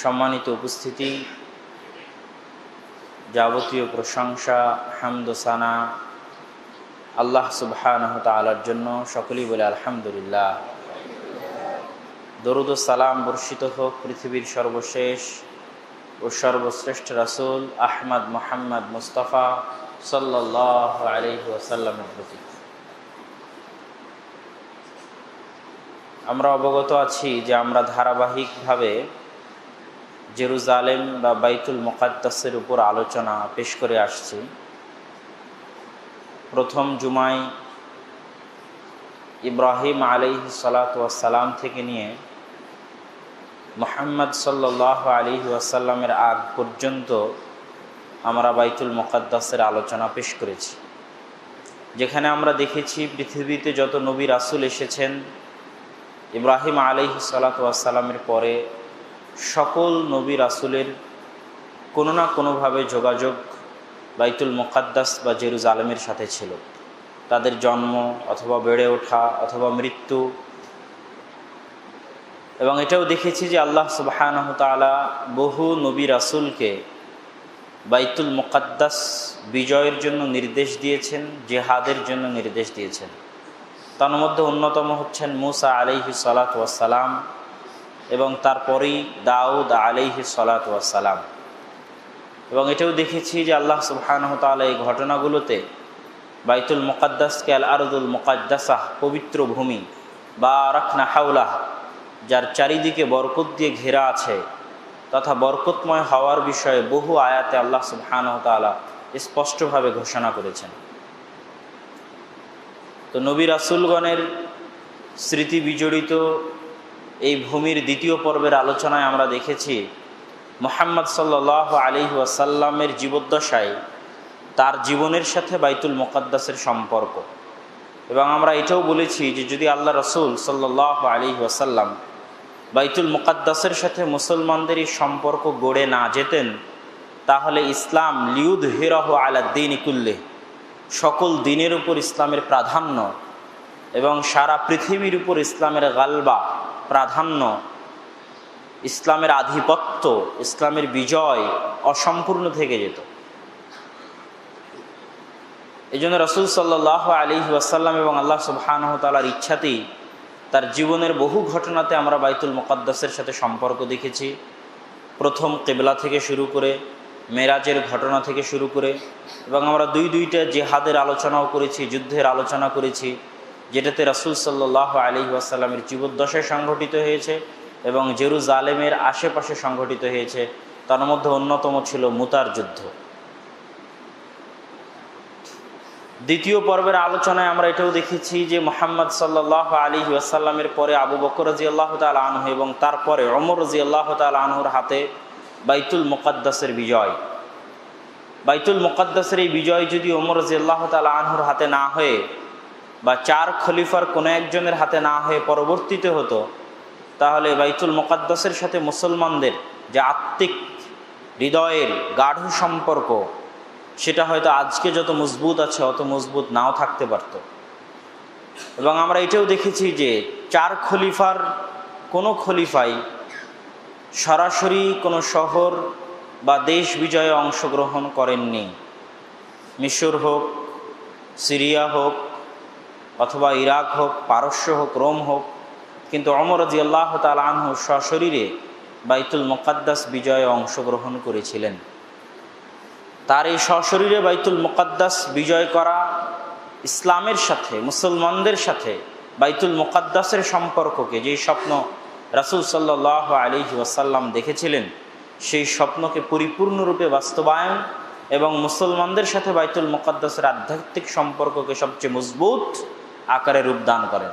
সম্মানিত উপস্থিতি, যাবতীয় প্রশংসা হামদ ও সানা আল্লাহ সুবহানাহু তাআলার জন্য। সকলেই বলে আলহামদুলিল্লাহ। দরুদ ও সালাম বর্ষিত হোক পৃথিবীর সর্বশেষ ও সর্বশ্রেষ্ঠ রাসূল আহমদ মুহাম্মদ মুস্তাফা সাল্লাল্লাহু আলাইহি ওয়াসাল্লামের প্রতি। আমরা অবগত আছি যে আমরা ধারাবাহিকভাবে জেরুজালেম বা বাইতুল মুকাদ্দাসের উপর আলোচনা পেশ করে আসছি। প্রথম জুমায় ইব্রাহিম আলাইহিস সালাতু ওয়াস সালাম থেকে নিয়ে মুহাম্মদ সাল্লাল্লাহু আলাইহি ওয়াসাল্লামের আগ পর্যন্ত আমরা বাইতুল মুকাদ্দাসের আলোচনা পেশ করেছি, যেখানে আমরা দেখেছি পৃথিবীতে যত নবী রাসূল এসেছেন ইব্রাহিম আলাইহিস সালাতু ওয়াস সালামের পরে সকল নবী রাসূলের কোনো না কোনোভাবে যোগাযোগ বাইতুল মুকাদ্দাস বা জেরুজালেমের সাথে ছিল। তাদের জন্ম অথবা বেড়ে ওঠা অথবা মৃত্যু, এবং এটাও দেখেছি যে আল্লাহ সুবহানাহু তাআলা বহু নবী রাসূলকে বাইতুল মুকাদ্দাস বিজয়ের জন্য নির্দেশ দিয়েছেন, জিহাদের জন্য নির্দেশ দিয়েছেন। তার মধ্যে অন্যতম হচ্ছেন মুসা আলাইহিস সালাতু ওয়াস সালাম এবং তারপরেই দাউদ আলাইহিস সালাতু ওয়াস সালাম। এবং এটাও দেখেছি যে আল্লাহ সুবহানাহু তাআলা এই ঘটনাগুলোতে বাইতুল মুকাদ্দাসকে আল আরদুল মুকাদ্দাসাহ, পবিত্র ভূমি, বারাকনা হাওলাহ, যার চারিদিকে বরকত দিয়ে ঘেরা আছে তথা বরকতময় হওয়ার বিষয়ে বহু আয়াতে আল্লাহ সুবহানাহু তাআলা স্পষ্টভাবে ঘোষণা করেছেন। তো নবী রাসূলগণের স্মৃতি বিজড়িত এই ভূমির দ্বিতীয় পর্বের আলোচনায় আমরা দেখেছি মুহাম্মদ সাল্লাল্লাহু আলাইহি ওয়াসাল্লামের জীবদ্দশায় তার জীবনের সাথে বাইতুল মুকাদ্দাসের সম্পর্ক। এবং আমরা এটাও বলেছি যে যদি আল্লাহ রাসূল সাল্লাল্লাহু আলাইহি ওয়াসাল্লাম বাইতুল মুকাদ্দাসের সাথে মুসলমানদের এই সম্পর্ক গড়ে না যেতেন, তাহলে ইসলাম লিউযহিরাহু আলা দ্বীনি কুল্লিহি, সকল দিনের উপর ইসলামের প্রাধান্য এবং সারা পৃথিবীর উপর ইসলামের গালবা, প্রাধান্য, ইসলামের আধিপত্য, ইসলামের বিজয় অসম্পূর্ণ থেকে যেত। এই জন্য রাসূল সাল্লাল্লাহু আলাইহি ওয়াসাল্লাম এবং আল্লাহ সুবহানাহু তাআলার ইচ্ছাতেই তার জীবনের বহু ঘটনাতে আমরা বাইতুল মুকাদ্দাসের সাথে সম্পর্ক দেখেছি। প্রথম কিবলা থেকে শুরু করে, মেরাজের ঘটনা থেকে শুরু করে, এবং আমরা দুইটা জিহাদের আলোচনাও করেছি, যুদ্ধের আলোচনা করেছি, যেটাতে রাসূল সাল্লাল্লাহু আলাইহি ওয়াসাল্লামের জীবদ্দশায় সংঘটিত হয়েছে এবং জেরুজালেমের আশেপাশে সংঘটিত হয়েছে। তার মধ্যে অন্যতম ছিল মুতার যুদ্ধ। দ্বিতীয় পর্বের আলোচনায় আমরা এটাও দেখেছি যে মুহাম্মদ সাল্লাল্লাহু আলাইহি ওয়াসাল্লামের পরে আবু বকর রাদিয়াল্লাহু তাআলা আনহু এবং তারপরে ওমর রাদিয়াল্লাহু তাআলা আনহুর হাতে বাইতুল মুকাদ্দাসের বিজয়। বাইতুল মুকাদ্দাসের এই বিজয় যদি ওমর রাদিয়াল্লাহু তাআলা আনহুর হাতে না হয়ে বা চার খলিফার কোনো একজনের হাতে না হয়ে পরবর্তীতে হতো, তাহলে বাইতুল মুকাদ্দাসের সাথে মুসলমানদের যে আত্মিক হৃদয়ের গাঢ় সম্পর্ক, সেটা হয়তো আজকে যত মজবুত আছে অত মজবুত নাও থাকতে পারত। এবং আমরা এটাও দেখেছি যে চার খলিফার কোনো খলিফাই সরাসরি কোনো শহর বা দেশ বিজয়ে অংশগ্রহণ করেননি। মিশর হোক, সিরিয়া হোক, অথবা ইরাক হোক, পারস্য হোক, রোম হোক, কিন্তু ওমর রাদিয়াল্লাহু তাআলা আনহু সশরীরে বাইতুল মুকাদ্দাস বিজয়ে অংশগ্রহণ করেছিলেন। তার এই সশরীরে বাইতুল মুকাদ্দাস বিজয় করা ইসলামের সাথে, মুসলমানদের সাথে বাইতুল মুকাদ্দাসের সম্পর্ককে, যেই স্বপ্ন রাসূল সাল্লাল্লাহু আলাইহি ওয়াসাল্লাম দেখেছিলেন, সেই স্বপ্নকে পরিপূর্ণরূপে বাস্তবায়ন এবং মুসলমানদের সাথে বাইতুল মুকাদ্দাসের আধ্যাত্মিক সম্পর্ককে সবচেয়ে মজবুত আকারে রূপদান করেন।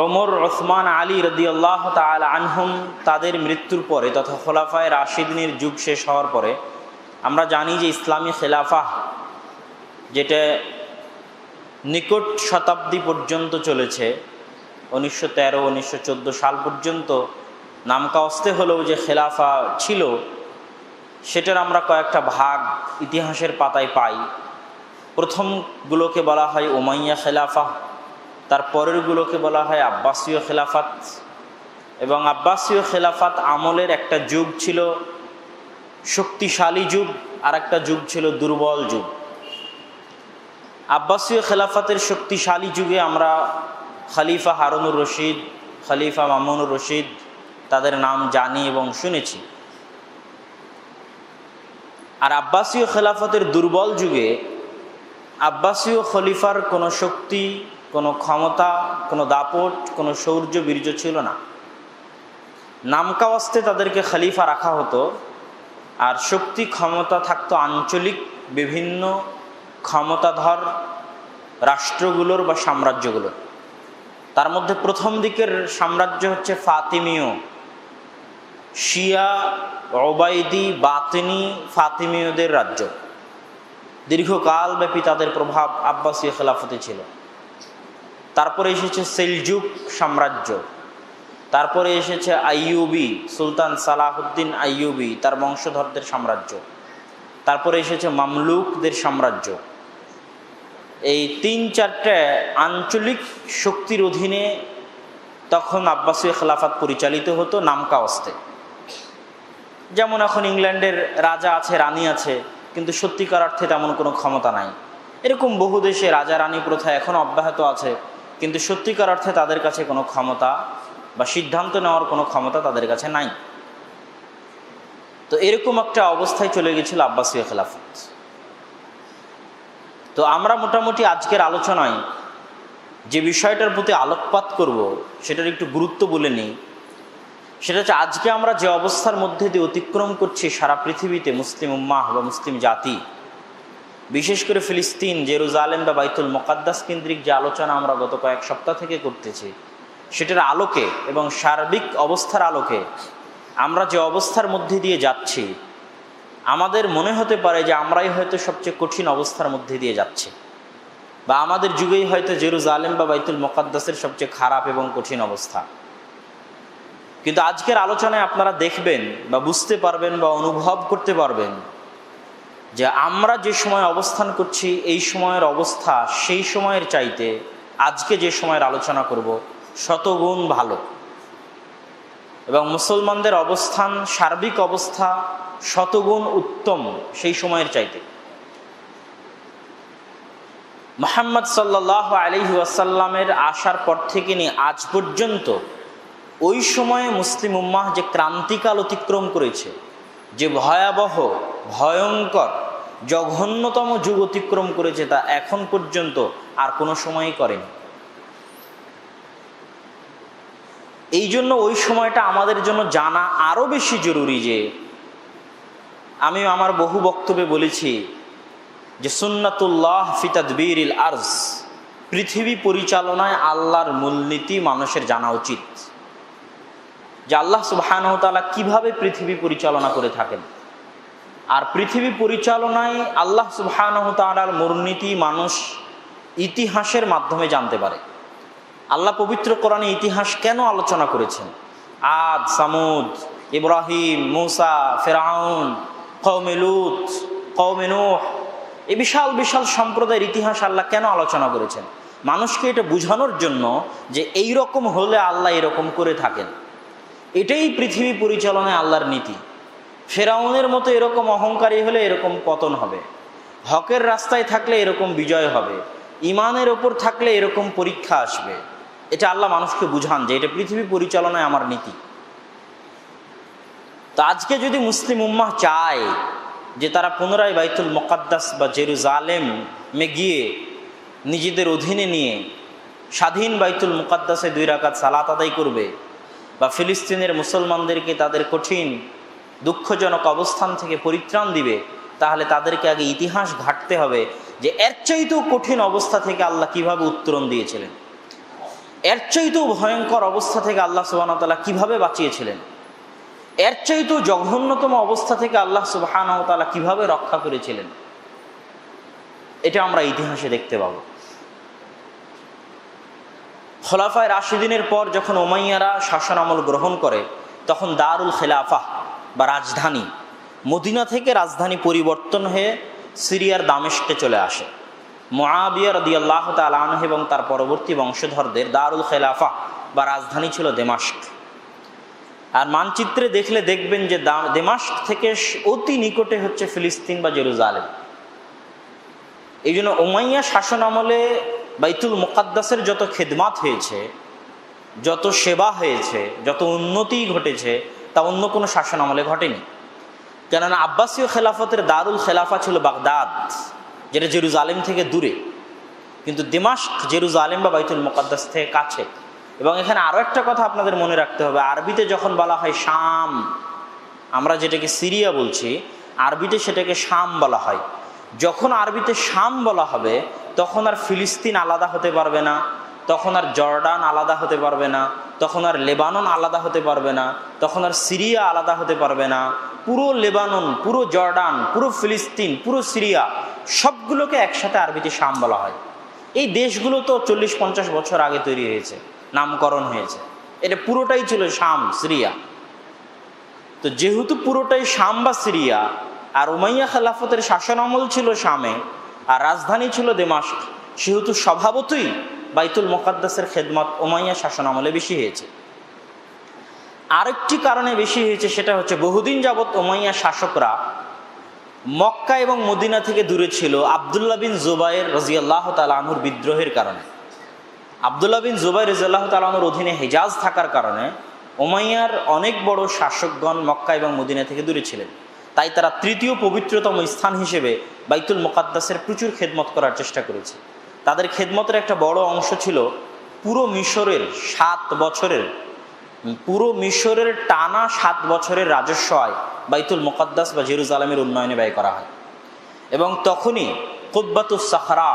ওমর, ওসমান, আলী রাদিয়াল্লাহু তাআলা আনহুম তাদের মৃত্যুর পরে তথা খোলাফায়ে রাশিদিনের যুগ শেষ হওয়ার পরে আমরা জানি যে ইসলামী খেলাফা, যেটা নিকট শতাব্দী পর্যন্ত চলেছে, 1913-1914 সাল পর্যন্ত নামকাওস্তে হলেও যে খেলাফা ছিল, সেটার আমরা কয়েকটা ভাগ ইতিহাসের পাতায় পাই। প্রথমগুলোকে বলা হয় উমাইয়া খেলাফা, তার পরেরগুলোকে বলা হয় আব্বাসীয় খেলাফত, এবং আব্বাসীয় খেলাফত আমলের একটা যুগ ছিল শক্তিশালী যুগ, আর একটা যুগ ছিল দুর্বল যুগ। আব্বাসীয় খেলাফতের শক্তিশালী যুগে আমরা খলিফা হারুনুর রশিদ, খলিফা মামুনুর রশিদ তাদের নাম জানি এবং শুনেছি। আর আব্বাসীয় খেলাফতের দুর্বল যুগে আব্বাসীয় খলিফার কোনো শক্তি, কোনো ক্ষমতা, কোনো দাপট, কোনো শৌর্য বীর্য ছিল না। নামকাওয়াস্তে তাদেরকে খলিফা রাখা হতো, আর শক্তি ক্ষমতা থাকতো আঞ্চলিক বিভিন্ন ক্ষমতাধর রাষ্ট্রগুলোর বা সাম্রাজ্যগুলোর। তার মধ্যে প্রথম দিকের সাম্রাজ্য হচ্ছে ফাতিমীয়, শিয়া, ওবায়দি, বাতিনি ফাতিমীয়দের রাজ্য। দীর্ঘকাল ব্যাপী তাদের প্রভাব আব্বাসীয় খেলাফতে ছিল। তারপরে এসেছে সেলজুক সাম্রাজ্য, তারপরে এসেছে আইয়ুবি, সুলতান সালাহুদ্দিন আইয়ুবি তার বংশধরদের সাম্রাজ্য, তারপরে এসেছে মামলুকদের সাম্রাজ্য। এই ৩-৪টে আঞ্চলিক শক্তির অধীনে তখন আব্বাসীয় খেলাফত পরিচালিত হতো নামকাওয়াস্তে। যেমন এখন ইংল্যান্ডের রাজা আছে, রানী আছে, কিন্তু সত্যিকার অর্থে তেমন কোনো ক্ষমতা নাই। এরকম বহু দেশে রাজা রানী প্রথা এখন অব্যাহত আছে, কিন্তু সত্যিকার অর্থে তাদের কাছে কোনো ক্ষমতা বা সিদ্ধান্ত নেওয়ার কোনো ক্ষমতা তাদের কাছে নাই। তো এরকম একটা অবস্থায় চলে গেছিল আব্বাসীয় খেলাফত। তো আমরা মোটামুটি আজকের আলোচনায় যে বিষয়টার প্রতি আলোকপাত করব সেটার একটু গুরুত্ব বলে নিই। সেটা হচ্ছে আজকে আমরা যে অবস্থার মধ্যে দিয়ে অতিক্রম করছি সারা পৃথিবীতে, মুসলিম উম্মাহ বা মুসলিম জাতি, বিশেষ করে ফিলিস্তিন, জেরুজালেম বা বাইতুল মুকাদ্দাস কেন্দ্রিক যে আলোচনা আমরা গত কয়েক সপ্তাহ থেকে করতেছি, সেটার আলোকে এবং সার্বিক অবস্থার আলোকে আমরা যে অবস্থার মধ্যে দিয়ে যাচ্ছি, আমাদের মনে হতে পারে যে আমরাই হয়তো সবচেয়ে কঠিন অবস্থার মধ্যে দিয়ে যাচ্ছি, বা আমাদের যুগেই হয়তো জেরুজালেম বা বাইতুল মুকাদ্দাসের সবচেয়ে খারাপ এবং কঠিন অবস্থা। কিন্তু আজকের আলোচনায় আপনারা দেখবেন বা বুঝতে পারবেন বা অনুভব করতে পারবেন যে আমরা যে সময় অবস্থান করছি, এই সময়ের অবস্থা সেই সময়ের চাইতে আজকে যে সময়ের আলোচনা করব শতগুণ ভালো, এবং মুসলমানদের অবস্থান, সার্বিক অবস্থা শতগুণ উত্তম সেই সময়ের চাইতে। মুহাম্মদ সাল্লাল্লাহু আলাইহি ওয়াসাল্লামের আসার পর থেকে নিয়ে আজ পর্যন্ত ওই সময়ে মুসলিম উম্মাহ যে ক্রান্তিকাল অতিক্রম করেছে, যে ভয়াবহ, ভয়ঙ্কর, জঘন্যতম যুগ অতিক্রম করেছে, তা এখন পর্যন্ত আর কোনো সময়ই করেনি। এই জন্য ওই সময়টা আমাদের জন্য জানা আরও বেশি জরুরি। যে আমি আমার বহু বক্তব্যে বলেছি যে সুন্নাতুল্লাহ ফি তাদবীরিল আরজ, পৃথিবী পরিচালনায় আল্লাহর মূলনীতি মানুষের জানা উচিত। যে আল্লাহ সুবহানাহু ওয়া তাআলা কিভাবে পৃথিবী পরিচালনা করে থাকেন, আর পৃথিবী পরিচালনায় আল্লাহ সুবহানাহু ওয়া তাআলার মূলনীতি মানুষ ইতিহাসের মাধ্যমে জানতে পারে। আল্লাহ পবিত্র কোরআনে ইতিহাস কেন আলোচনা করেছেন? আদ, সামুদ, ইব্রাহিম, মুসা, ফিরআউন, কওমে লূত, কওমে নূহ, এই বিশাল বিশাল সম্প্রদায়ের ইতিহাস আল্লাহ কেন আলোচনা করেছেন? মানুষকে এটা বোঝানোর জন্য যে এই রকম হলে আল্লাহ এরকম করে থাকেন। এটাই পৃথিবী পরিচালনায় আল্লাহর নীতি। ফিরআউনের মতো এরকম অহংকারী হলে এরকম পতন হবে, হকের রাস্তায় থাকলে এরকম বিজয় হবে, ইমানের ওপর থাকলে এরকম পরীক্ষা আসবে। এটা আল্লাহ মানুষকে বুঝান যে এটা পৃথিবী পরিচালনায় আমার নীতি। তো আজকে যদি মুসলিম উম্মাহ চায় যে তারা পুনরায় বাইতুল মুকাদ্দাস বা জেরুজালেমে গিয়ে নিজেদের অধীনে নিয়ে স্বাধীন বাইতুল মুকাদ্দাসে 2 রাকাত সালাত আদায় করবে, বা ফিলিস্তিনের মুসলমানদেরকে তাদের কঠিন দুঃখজনক অবস্থান থেকে পরিত্রাণ দিবে, তাহলে তাদেরকে আগে ইতিহাস ঘাঁটতে হবে যে এর চাইতেও কঠিন অবস্থা থেকে আল্লাহ কিভাবে উত্তরণ দিয়েছিলেন, এর চাইতেও ভয়ঙ্কর অবস্থা থেকে আল্লাহ সুবহানাহু ওয়া তাআলা কিভাবে বাঁচিয়েছিলেন, এর চাইতেও জঘন্যতম অবস্থা থেকে আল্লাহ সুবহানাহু ওয়া তাআলা কিভাবে রক্ষা করেছিলেন। এটা আমরা ইতিহাসে দেখতে পাব। খোলাফায়ে রাশিদিনের পর যখন উমাইয়ারা শাসন আমল গ্রহণ করে, তখন দারুল খেলাফা বা রাজধানী, মদিনা থেকে রাজধানী পরিবর্তন হয়ে সিরিয়ার দামেস্কে চলে আসে। মুআবিয়া রাদিয়াল্লাহু তাআলা আনহু এবং তার পরবর্তী বংশধরদের দারুল খেলাফা বা রাজধানী ছিল দামেস্ক। আর মানচিত্রে দেখলে দেখবেন যে দামেস্ক থেকে অতি নিকটে হচ্ছে ফিলিস্তিন বা জেরুজালেম। এই জন্য উমাইয়া শাসন আমলে বাইতুল মুকাদ্দাসের যত খেদমাত হয়েছে, যত সেবা হয়েছে, যত উন্নতি ঘটেছে, তা অন্য কোনো শাসন আমলে ঘটেনি। কেননা আব্বাসীয় খেলাফতের দারুল খেলাফা ছিল বাগদাদ, যেটা জেরুজালেম থেকে দূরে, কিন্তু দামেস্ক জেরুজালেম বা বাইতুল মুকাদ্দাস থেকে কাছে। এবং এখানে আরও একটা কথা আপনাদের মনে রাখতে হবে, আরবিতে যখন বলা হয় শাম, আমরা যেটাকে সিরিয়া বলছি, আরবিতে সেটাকে শাম বলা হয়। যখন আরবিতে শাম বলা হবে তখন আর ফিলিস্তিন আলাদা হতে পারবে না, তখন আর জর্ডান আলাদা হতে পারবে না, তখন আর লেবানন আলাদা হতে পারবে না, তখন আর সিরিয়া আলাদা হতে পারবে না। পুরো লেবানন, পুরো জর্ডান, পুরো ফিলিস্তিন, পুরো সিরিয়া সবগুলোকে একসাথে আরবিতে শাম বলা হয়। এই দেশগুলো তো 40-50 বছর আগে তৈরি হয়েছে, নামকরণ হয়েছে, এটা পুরোটাই ছিল শাম, সিরিয়া। তো যেহেতু পুরোটাই শাম বা সিরিয়া, আর উমাইয়া খেলাফতের শাসন আমল ছিল শামে, আর রাজধানী ছিল দামেস্ক, সেহেতু স্বভাবতই বাইতুল মুকাদ্দাসের খেদমত উমাইয়া শাসন আমলে বেশি হয়েছে। আরেকটি কারণে বেশি হয়েছে, সেটা হচ্ছে বহুদিন যাবৎ উমাইয়া শাসকরা মক্কা এবং মদিনা থেকে দূরে ছিল আবদুল্লাহ বিন জুবাইর রাদিয়াল্লাহু তাআলা আনহুর বিদ্রোহের কারণে। আবদুল্লাহ বিন জুবাইর রাদিয়াল্লাহু তাআলা আনহুর অধীনে হিজাজ থাকার কারণে উমাইয়ার অনেক বড় শাসকগণ মক্কা এবং মদিনা থেকে দূরে ছিলেন। তাই তারা তৃতীয় পবিত্রতম স্থান হিসেবে বাইতুল মুকাদ্দাসের প্রচুর খেদমত করার চেষ্টা করেছে। তাদের খেদমতের একটা বড় অংশ ছিল পুরো মিশরের 7 বছরের, পুরো মিশরের টানা 7 বছরের রাজস্ব আয় বাইতুল মুকাদ্দাস বা জেরুজালেমের উন্নয়নে ব্যয় করা হয়। এবং তখনই কুব্বাতুস সাখরা,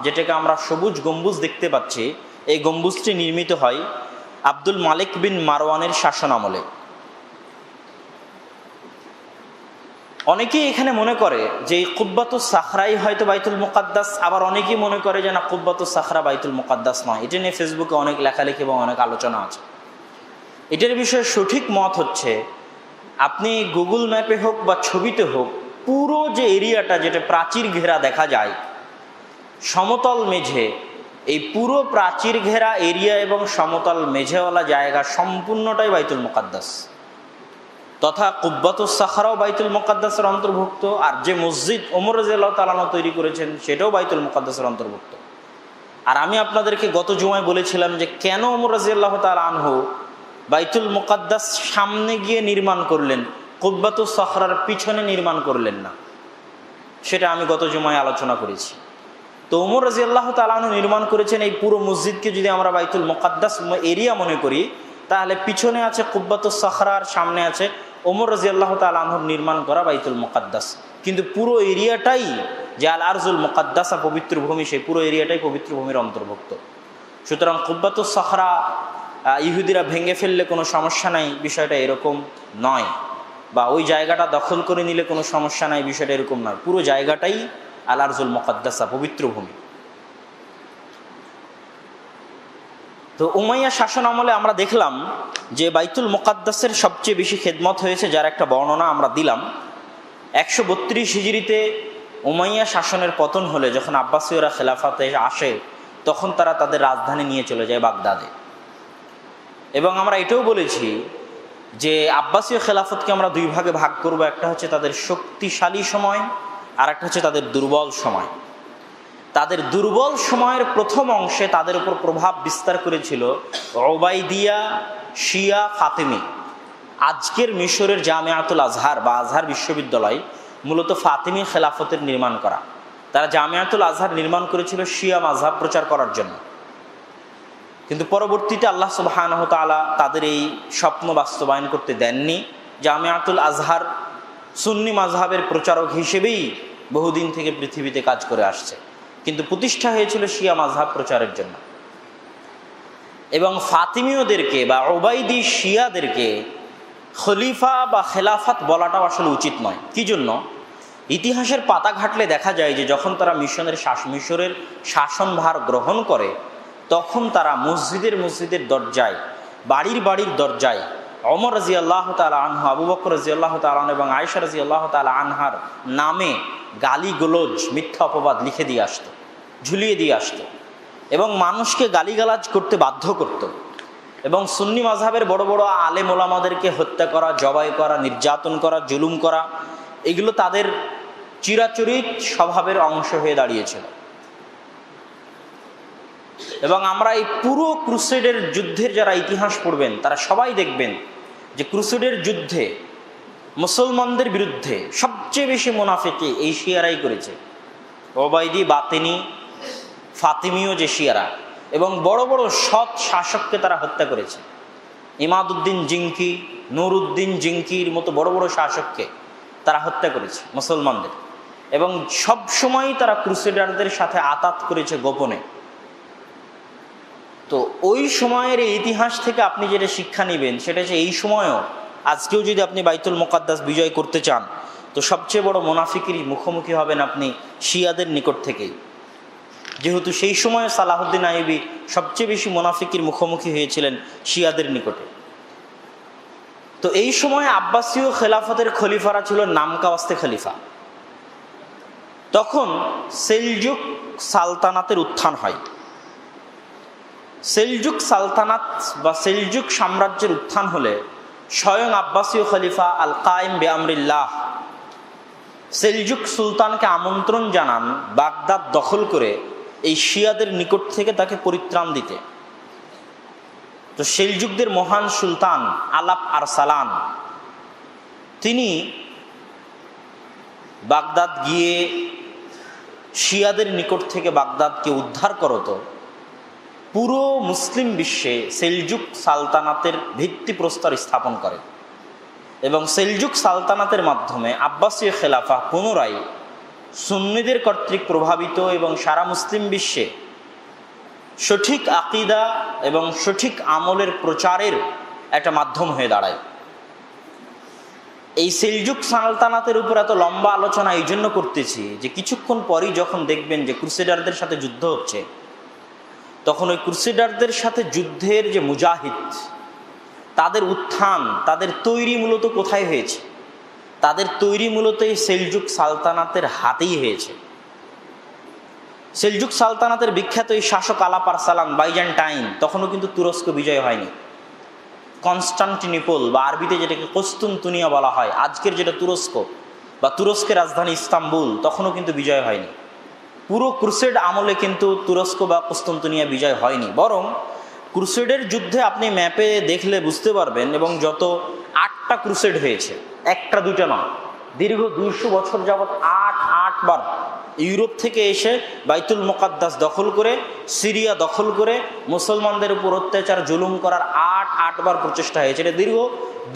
যেটাকে আমরা সবুজ গম্বুজ দেখতে পাচ্ছি, এই গম্বুজটি নির্মিত হয় আব্দুল মালিক বিন মারওয়ানের শাসন আমলে। অনেকেই এখানে মনে করে যে এই কুব্বাতুস সাখরাই হয়তো বাইতুল মুকাদ্দাস, আবার অনেকেই মনে করে যে না, কুব্বাতুস সাখরা বাইতুল মুকাদ্দাস নয়। এটা নিয়ে ফেসবুকে অনেক লেখালেখি এবং অনেক আলোচনা আছে। এটার বিষয়ে সঠিক মত হচ্ছে, আপনি গুগল ম্যাপে হোক বা ছবিতে হোক, পুরো যে এরিয়াটা, যেটা প্রাচীর ঘেরা দেখা যায়, সমতল মেঝে, এই পুরো প্রাচীর ঘেরা এরিয়া এবং সমতল মেঝেওয়ালা জায়গা সম্পূর্ণটাই বাইতুল মুকাদ্দাস, তথা কুব্বাতুস সাখরাও বাইতুল মুকাদ্দাসের অন্তর্ভুক্ত। আর যে মসজিদ ওমর রাদিয়াল্লাহু তাআলা আনহু তৈরি করেছেন, সেটাও বাইতুল মুকাদ্দাসের অন্তর্ভুক্ত। আর আমি আপনাদেরকে গত জুমায় বলেছিলাম যে কেন ওমর রাদিয়াল্লাহু তাআলা আনহু বাইতুল মুকাদ্দাস সামনে গিয়ে নির্মাণ করলেন, কুব্বাতুস সাখরার পিছনে নির্মাণ করলেন না, সেটা আমি গত জুমায় আলোচনা করেছি। তো ওমর রাদিয়াল্লাহু তাআলা আনহু নির্মাণ করেছেন এই পুরো মসজিদকে যদি আমরা বাইতুল মুকাদ্দাস এরিয়া মনে করি, তাহলে পিছনে আছে কুব্বাতুস সাখরা আর সামনে আছে ওমর রাদিয়াল্লাহু তাআলা আনহুর নির্মাণ করা বাইতুল মুকাদ্দাস। কিন্তু পুরো এরিয়াটাই যে আল আরজুল মুকাদ্দাসা, পবিত্র ভূমি, সেই পুরো এরিয়াটাই পবিত্র ভূমির অন্তর্ভুক্ত। সুতরাং কুব্বাতুস সাখরা ইহুদিরা ভেঙে ফেললে কোনো সমস্যা নাই, বিষয়টা এরকম নয়, বা ওই জায়গাটা দখল করে নিলে কোনো সমস্যা নাই, বিষয়টা এরকম নয়। পুরো জায়গাটাই আল আরজুল মুকাদ্দাসা, পবিত্র ভূমি। তো উমাইয়া শাসন আমলে আমরা দেখলাম যে বাইতুল মুকাদ্দাসের সবচেয়ে বেশি খেদমত হয়েছে, যার একটা বর্ণনা আমরা দিলাম। 132 হিজরিতে উমাইয়া শাসনের পতন হলে, যখন আব্বাসীয়রা খেলাফতে আসে, তখন তারা তাদের রাজধানী নিয়ে চলে যায় বাগদাদে। এবং আমরা এটাও বলেছি যে আব্বাসীয় খেলাফতকে আমরা 2 ভাগে ভাগ করব, একটা হচ্ছে তাদের শক্তিশালী সময়, আর একটা হচ্ছে তাদের দুর্বল সময়। তাদের দুর্বল সময়ের প্রথম অংশে তাদের উপর প্রভাব বিস্তার করেছিল ওবাইদিয়া, শিয়া, ফাতেমি। আজকের মিশরের জামিয়াতুল আজহার বা আজহার বিশ্ববিদ্যালয় মূলত ফাতেমি খেলাফতের নির্মাণ করা। তারা জামিয়াতুল আজহার নির্মাণ করেছিল শিয়া মাযহাব প্রচার করার জন্য। কিন্তু পরবর্তীতে আল্লাহ সুবহানাহু ওয়া তাআলা তাদের এই স্বপ্ন বাস্তবায়ন করতে দেননি। জামিয়াতুল আজহার সুন্নি মাযহাবের প্রচারক হিসেবেই বহুদিন থেকে পৃথিবীতে কাজ করে আসছে, কিন্তু প্রতিষ্ঠা হয়েছিল শিয়া মাযহাব প্রচারের জন্য। এবং ফাতিমীয়দেরকে বা ওবাইদি শিয়াদেরকে খলিফা বা খেলাফত বলাটাও আসলে উচিত নয়। কি জন্য? ইতিহাসের পাতা ঘাটলে দেখা যায় যে যখন তারা মিশরের শাসনভার গ্রহণ করে, তখন তারা মসজিদের দরজায়, বাড়ির দরজায় ওমর রাদিয়াল্লাহু তাআলা আনহু, আবু বকর রাদিয়াল্লাহু তাআলা আনহু এবং আয়েশা রাদিয়াল্লাহু তাআলা আনহার নামে গালিগোলজ, মিথ্যা অপবাদ লিখে দিয়ে আসতো, ঝুলিয়ে দিয়ে আসতো এবং মানুষকে গালিগালাজ করতে বাধ্য করত। এবং সুন্নি মাযহাবের বড় বড় আলেম ওলামাদেরকে হত্যা করা, জবাই করা, নির্যাতন করা, জুলুম করা, এগুলো তাদের চিরাচরিত স্বভাবের অংশ হয়ে দাঁড়িয়েছিল। এবং আমরা এই পুরো ক্রুসেডের যুদ্ধের যারা ইতিহাস পড়বেন তারা সবাই দেখবেন যে ক্রুসেডের যুদ্ধে মুসলমানদের বিরুদ্ধে সবচেয়ে বেশি মুনাফিকি এই শিয়ারাই করেছে। ওবাইদি, বাতিনি, ফাতিমীয় যে শিয়ারা, এবং বড় বড় সৎ শাসককে তারা হত্যা করেছে। ইমাদউদ্দিন জিঙ্কি, নুরউদ্দিন জিঙ্কির মতো বড় বড় শাসককে তারা হত্যা করেছে মুসলমানদের, এবং সব সময় তারা ক্রুসেডারদের সাথে আতাত করেছে গোপনে। তো ওই সময়ের এই ইতিহাস থেকে আপনি যেটা শিক্ষা নেবেন সেটা হচ্ছে এই সময়ও আজকেও যদি আপনি বাইতুল মুকাদ্দাস বিজয় করতে চান তো সবচেয়ে বড় মুনাফিকের মুখোমুখি হবেন আপনি শিয়াদের নিকট থেকেই, যেহেতু সেই সময় সালাহুদ্দিন আইয়ুবী সবচেয়ে বেশি মুনাফিকের মুখোমুখি হয়েছিলেন শিয়াদের নিকটে। তো এই সময় আব্বাসীয় খেলাফতের খলিফারা ছিল নামকাওয়াস্তে খলিফা। তখন সেলজুক সালতানাতের উত্থান হয়। সেলজুক সালতানাত বা সেলজুক সাম্রাজ্যের উত্থান হলে স্বয়ং আব্বাসীয় খলিফা আল কায়েম বিআমরিল্লাহ সেলজুক সুলতানকে আমন্ত্রণ জানান বাগদাদ দখল করে এই শিয়াদের নিকট থেকে তাকে পরিত্রাণ দিতে। তো সেলজুকদের মহান সুলতান আলাপ আরসালান তিনি বাগদাদ গিয়ে শিয়াদের নিকট থেকে বাগদাদকে উদ্ধার করত পুরো মুসলিম বিশ্বে সেলজুক সালতানাতের ভিত্তিপ্রস্তর স্থাপন করে, এবং সেলজুক সালতানাতের মাধ্যমে আব্বাসীয় খেলাফা পুনরায় সুন্নিদের কর্তৃক প্রভাবিত এবং সারা মুসলিম বিশ্বে সঠিক আকিদা এবং সঠিক আমলের প্রচারের একটা মাধ্যম হয়ে দাঁড়ায়। এই সেলজুক সালতানাতের উপর এত লম্বা আলোচনা এই জন্য করতেছি যে কিছুক্ষণ পরই যখন দেখবেন যে ক্রুসেডারদের সাথে যুদ্ধ হচ্ছে, তখন ওই ক্রুসেডারদের সাথে যুদ্ধের যে মুজাহিদ তাদের উত্থান, তাদের তৈরি মূলত কোথায় হয়েছে? তাদের তৈরি মূলত এই সেলজুক সালতানাতের হাতেই হয়েছে। সেলজুক সালতানাতের বিখ্যাত এই শাসক আলাপ আরসালান বাইজেন্টাইন তখনও কিন্তু তুরস্ক বিজয় হয়নি। কনস্টান্টিনোপল বা আরবিতে যেটাকে কুস্তুনতুনিয়া বলা হয়, আজকের যেটা তুরস্ক বা তুরস্কের রাজধানী ইস্তাম্বুল, তখনও কিন্তু বিজয় হয়নি। পুরো ক্রুসেড আমলে কিন্তু তুরস্ক বা কুস্তুনতুনিয়া বিজয় হয়নি, বরং ক্রুসেডের যুদ্ধে আপনি ম্যাপে দেখলে বুঝতে পারবেন, এবং যত 8টা ক্রুসেড হয়েছে, একটা দুইটা নয়, দীর্ঘ 200 বছর যাবৎ 8 বার ইউরোপ থেকে এসে বাইতুল মুকাদ্দাস দখল করে, সিরিয়া দখল করে মুসলমানদের উপর অত্যাচার জুলুম করার 8 বার প্রচেষ্টা হয়েছে। এটা দীর্ঘ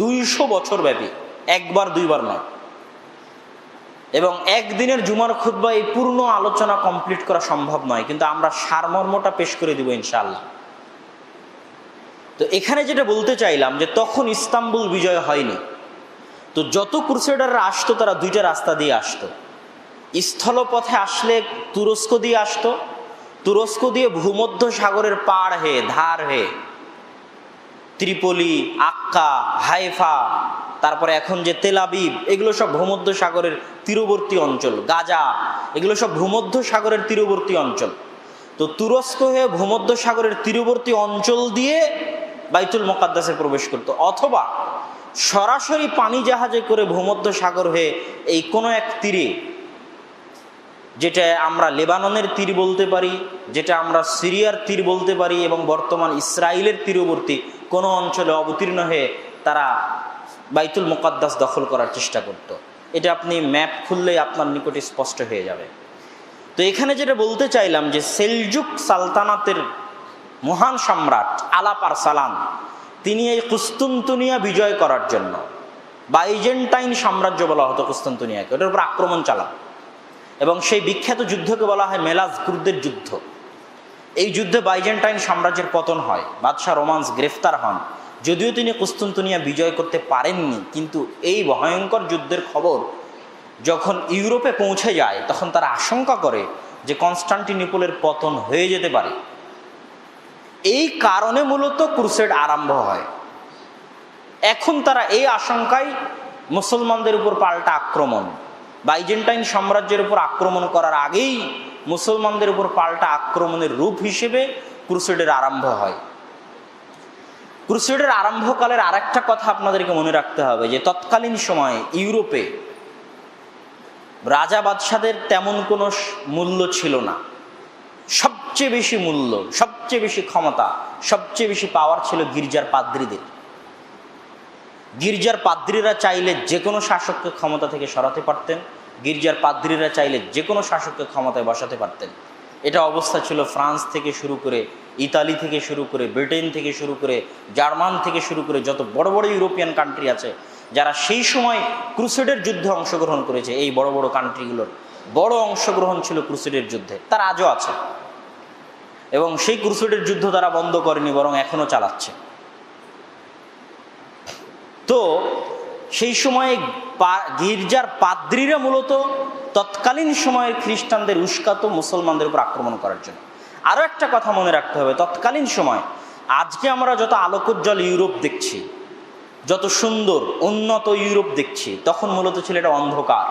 200 বছর ব্যাপী, একবার দুইবার নয়। এবং একদিনের জুমার খুতবা এই পূর্ণ আলোচনা কমপ্লিট করা সম্ভব নয়, কিন্তু আমরা সারমর্মটা পেশ করে দিব ইনশাআল্লাহ। তো এখানে যেটা বলতে চাইলাম যে তখন ইস্তাম্বুল বিজয় হয়নি। তো যত ক্রুসেডাররা আসতো তারা দুইটা রাস্তা দিয়ে আসতো। স্থলপথে আসলে তুরস্ক দিয়ে আসতো, তুরস্ক দিয়ে ভূমধ্য সাগরের পাড় হয়ে, ধার হয়ে ত্রিপলি, আক্কা, হাইফা, তারপরে এখন যে তেল আবিব, এগুলো সব ভূমধ্য সাগরের তীরবর্তী অঞ্চল। গাজা, এগুলো সব ভূমধ্য সাগরের তীরবর্তী অঞ্চল। তো তুরস্ক হয়ে ভূমধ্য সাগরের তীরবর্তী অঞ্চল দিয়ে বাইতুল মুকাদ্দাসে প্রবেশ করত, অথবা সরাসরি পানি জাহাজে করে ভূমধ্য সাগর হয়ে এই কোনো এক তীরে, যেটা আমরা লেবাননের তীর বলতে পারি, যেটা আমরা সিরিয়ার তীর বলতে পারি, এবং বর্তমান ইসরায়েলের তীরবর্তী কোনো অঞ্চলে অবতীর্ণ হয়ে তারা বাইতুল মুকাদ্দাস দখল করার চেষ্টা করত। এটা আপনি ম্যাপ খুললেই আপনার নিকটে স্পষ্ট হয়ে যাবে। তো এখানে যেটা বলতে চাইলাম যে সেলজুক সালতানাতের মহান সম্রাট আলাপ আরসালান তিনি এই কুস্তুনতুনিয়া বিজয় করার জন্য, বাইজেন্টাইন সাম্রাজ্য বলা হতো কুস্তুনতুনিয়াকে, ওটার উপর আক্রমণ চালান, এবং সেই বিখ্যাত যুদ্ধকে বলা হয় মেলাজকুরদের যুদ্ধ। এই যুদ্ধে বাইজেন্টাইন সাম্রাজ্যের পতন হয়, বাদশাহ রোমান্স গ্রেফতার হন। যদিও তিনি কুস্তুনতুনিয়া বিজয় করতে পারেননি, কিন্তু এই ভয়ঙ্কর যুদ্ধের খবর যখন ইউরোপে পৌঁছে যায় তখন তারা আশঙ্কা করে যে কনস্টান্টিনোপলের পতন হয়ে যেতে পারে। এই কারণে মূলত ক্রুসেড আরম্ভ হয়। এখন তারা এই আশঙ্কায় মুসলমানদের উপর পাল্টা আক্রমণ, বাইজেন্টাইন সাম্রাজ্যের উপর আক্রমণ করার আগেই মুসলমানদের উপর পাল্টা আক্রমণের রূপ হিসেবে ক্রুসেডের আরম্ভ হয়। ক্রুসেডের আরম্ভকালের আরেকটা কথা আপনাদেরকে মনে রাখতে হবে যে তৎকালীন সময়ে ইউরোপে রাজা বাদশাদের তেমন কোনো মূল্য ছিল না। সবচেয়ে বেশি মূল্য, সবচেয়ে বেশি ক্ষমতা, সবচেয়ে বেশি পাওয়ার ছিল গির্জার পাদ্রীদের। গির্জার পাদ্রীরা চাইলে যে কোনো শাসককে ক্ষমতা থেকে সরাতে পারতেন, গির্জার পাদ্রীরা চাইলে যে কোনো শাসককে ক্ষমতায় বসাতে পারতেন। এটা অবস্থা ছিল ফ্রান্স থেকে শুরু করে, ইতালি থেকে শুরু করে, ব্রিটেন থেকে শুরু করে, জার্মান থেকে শুরু করে যত বড় বড় ইউরোপিয়ান কান্ট্রি আছে যারা সেই সময় ক্রুসেডের যুদ্ধে অংশগ্রহণ করেছে, এই বড় বড় কান্ট্রিগুলোর বড় অংশগ্রহণ ছিল ক্রুসেডের যুদ্ধে, তারা আজও আছে। এবং সেই ক্রুসেডের যুদ্ধ তারা বন্ধ করেনি, বরং এখনো চালাচ্ছে। তো সেই সময়ে গির্জার পাদ্রীরা মূলত তৎকালীন সময়ের খ্রিস্টানদের উস্কাতো মুসলমানদের উপর আক্রমণ করার জন্য। আরও একটা কথা মনে রাখতে হবে, তৎকালীন সময় আজকে আমরা যত আলোকোজ্জ্বল ইউরোপ দেখছি, যত সুন্দর উন্নত ইউরোপ দেখছি, তখন মূলত ছিল এটা অন্ধকার।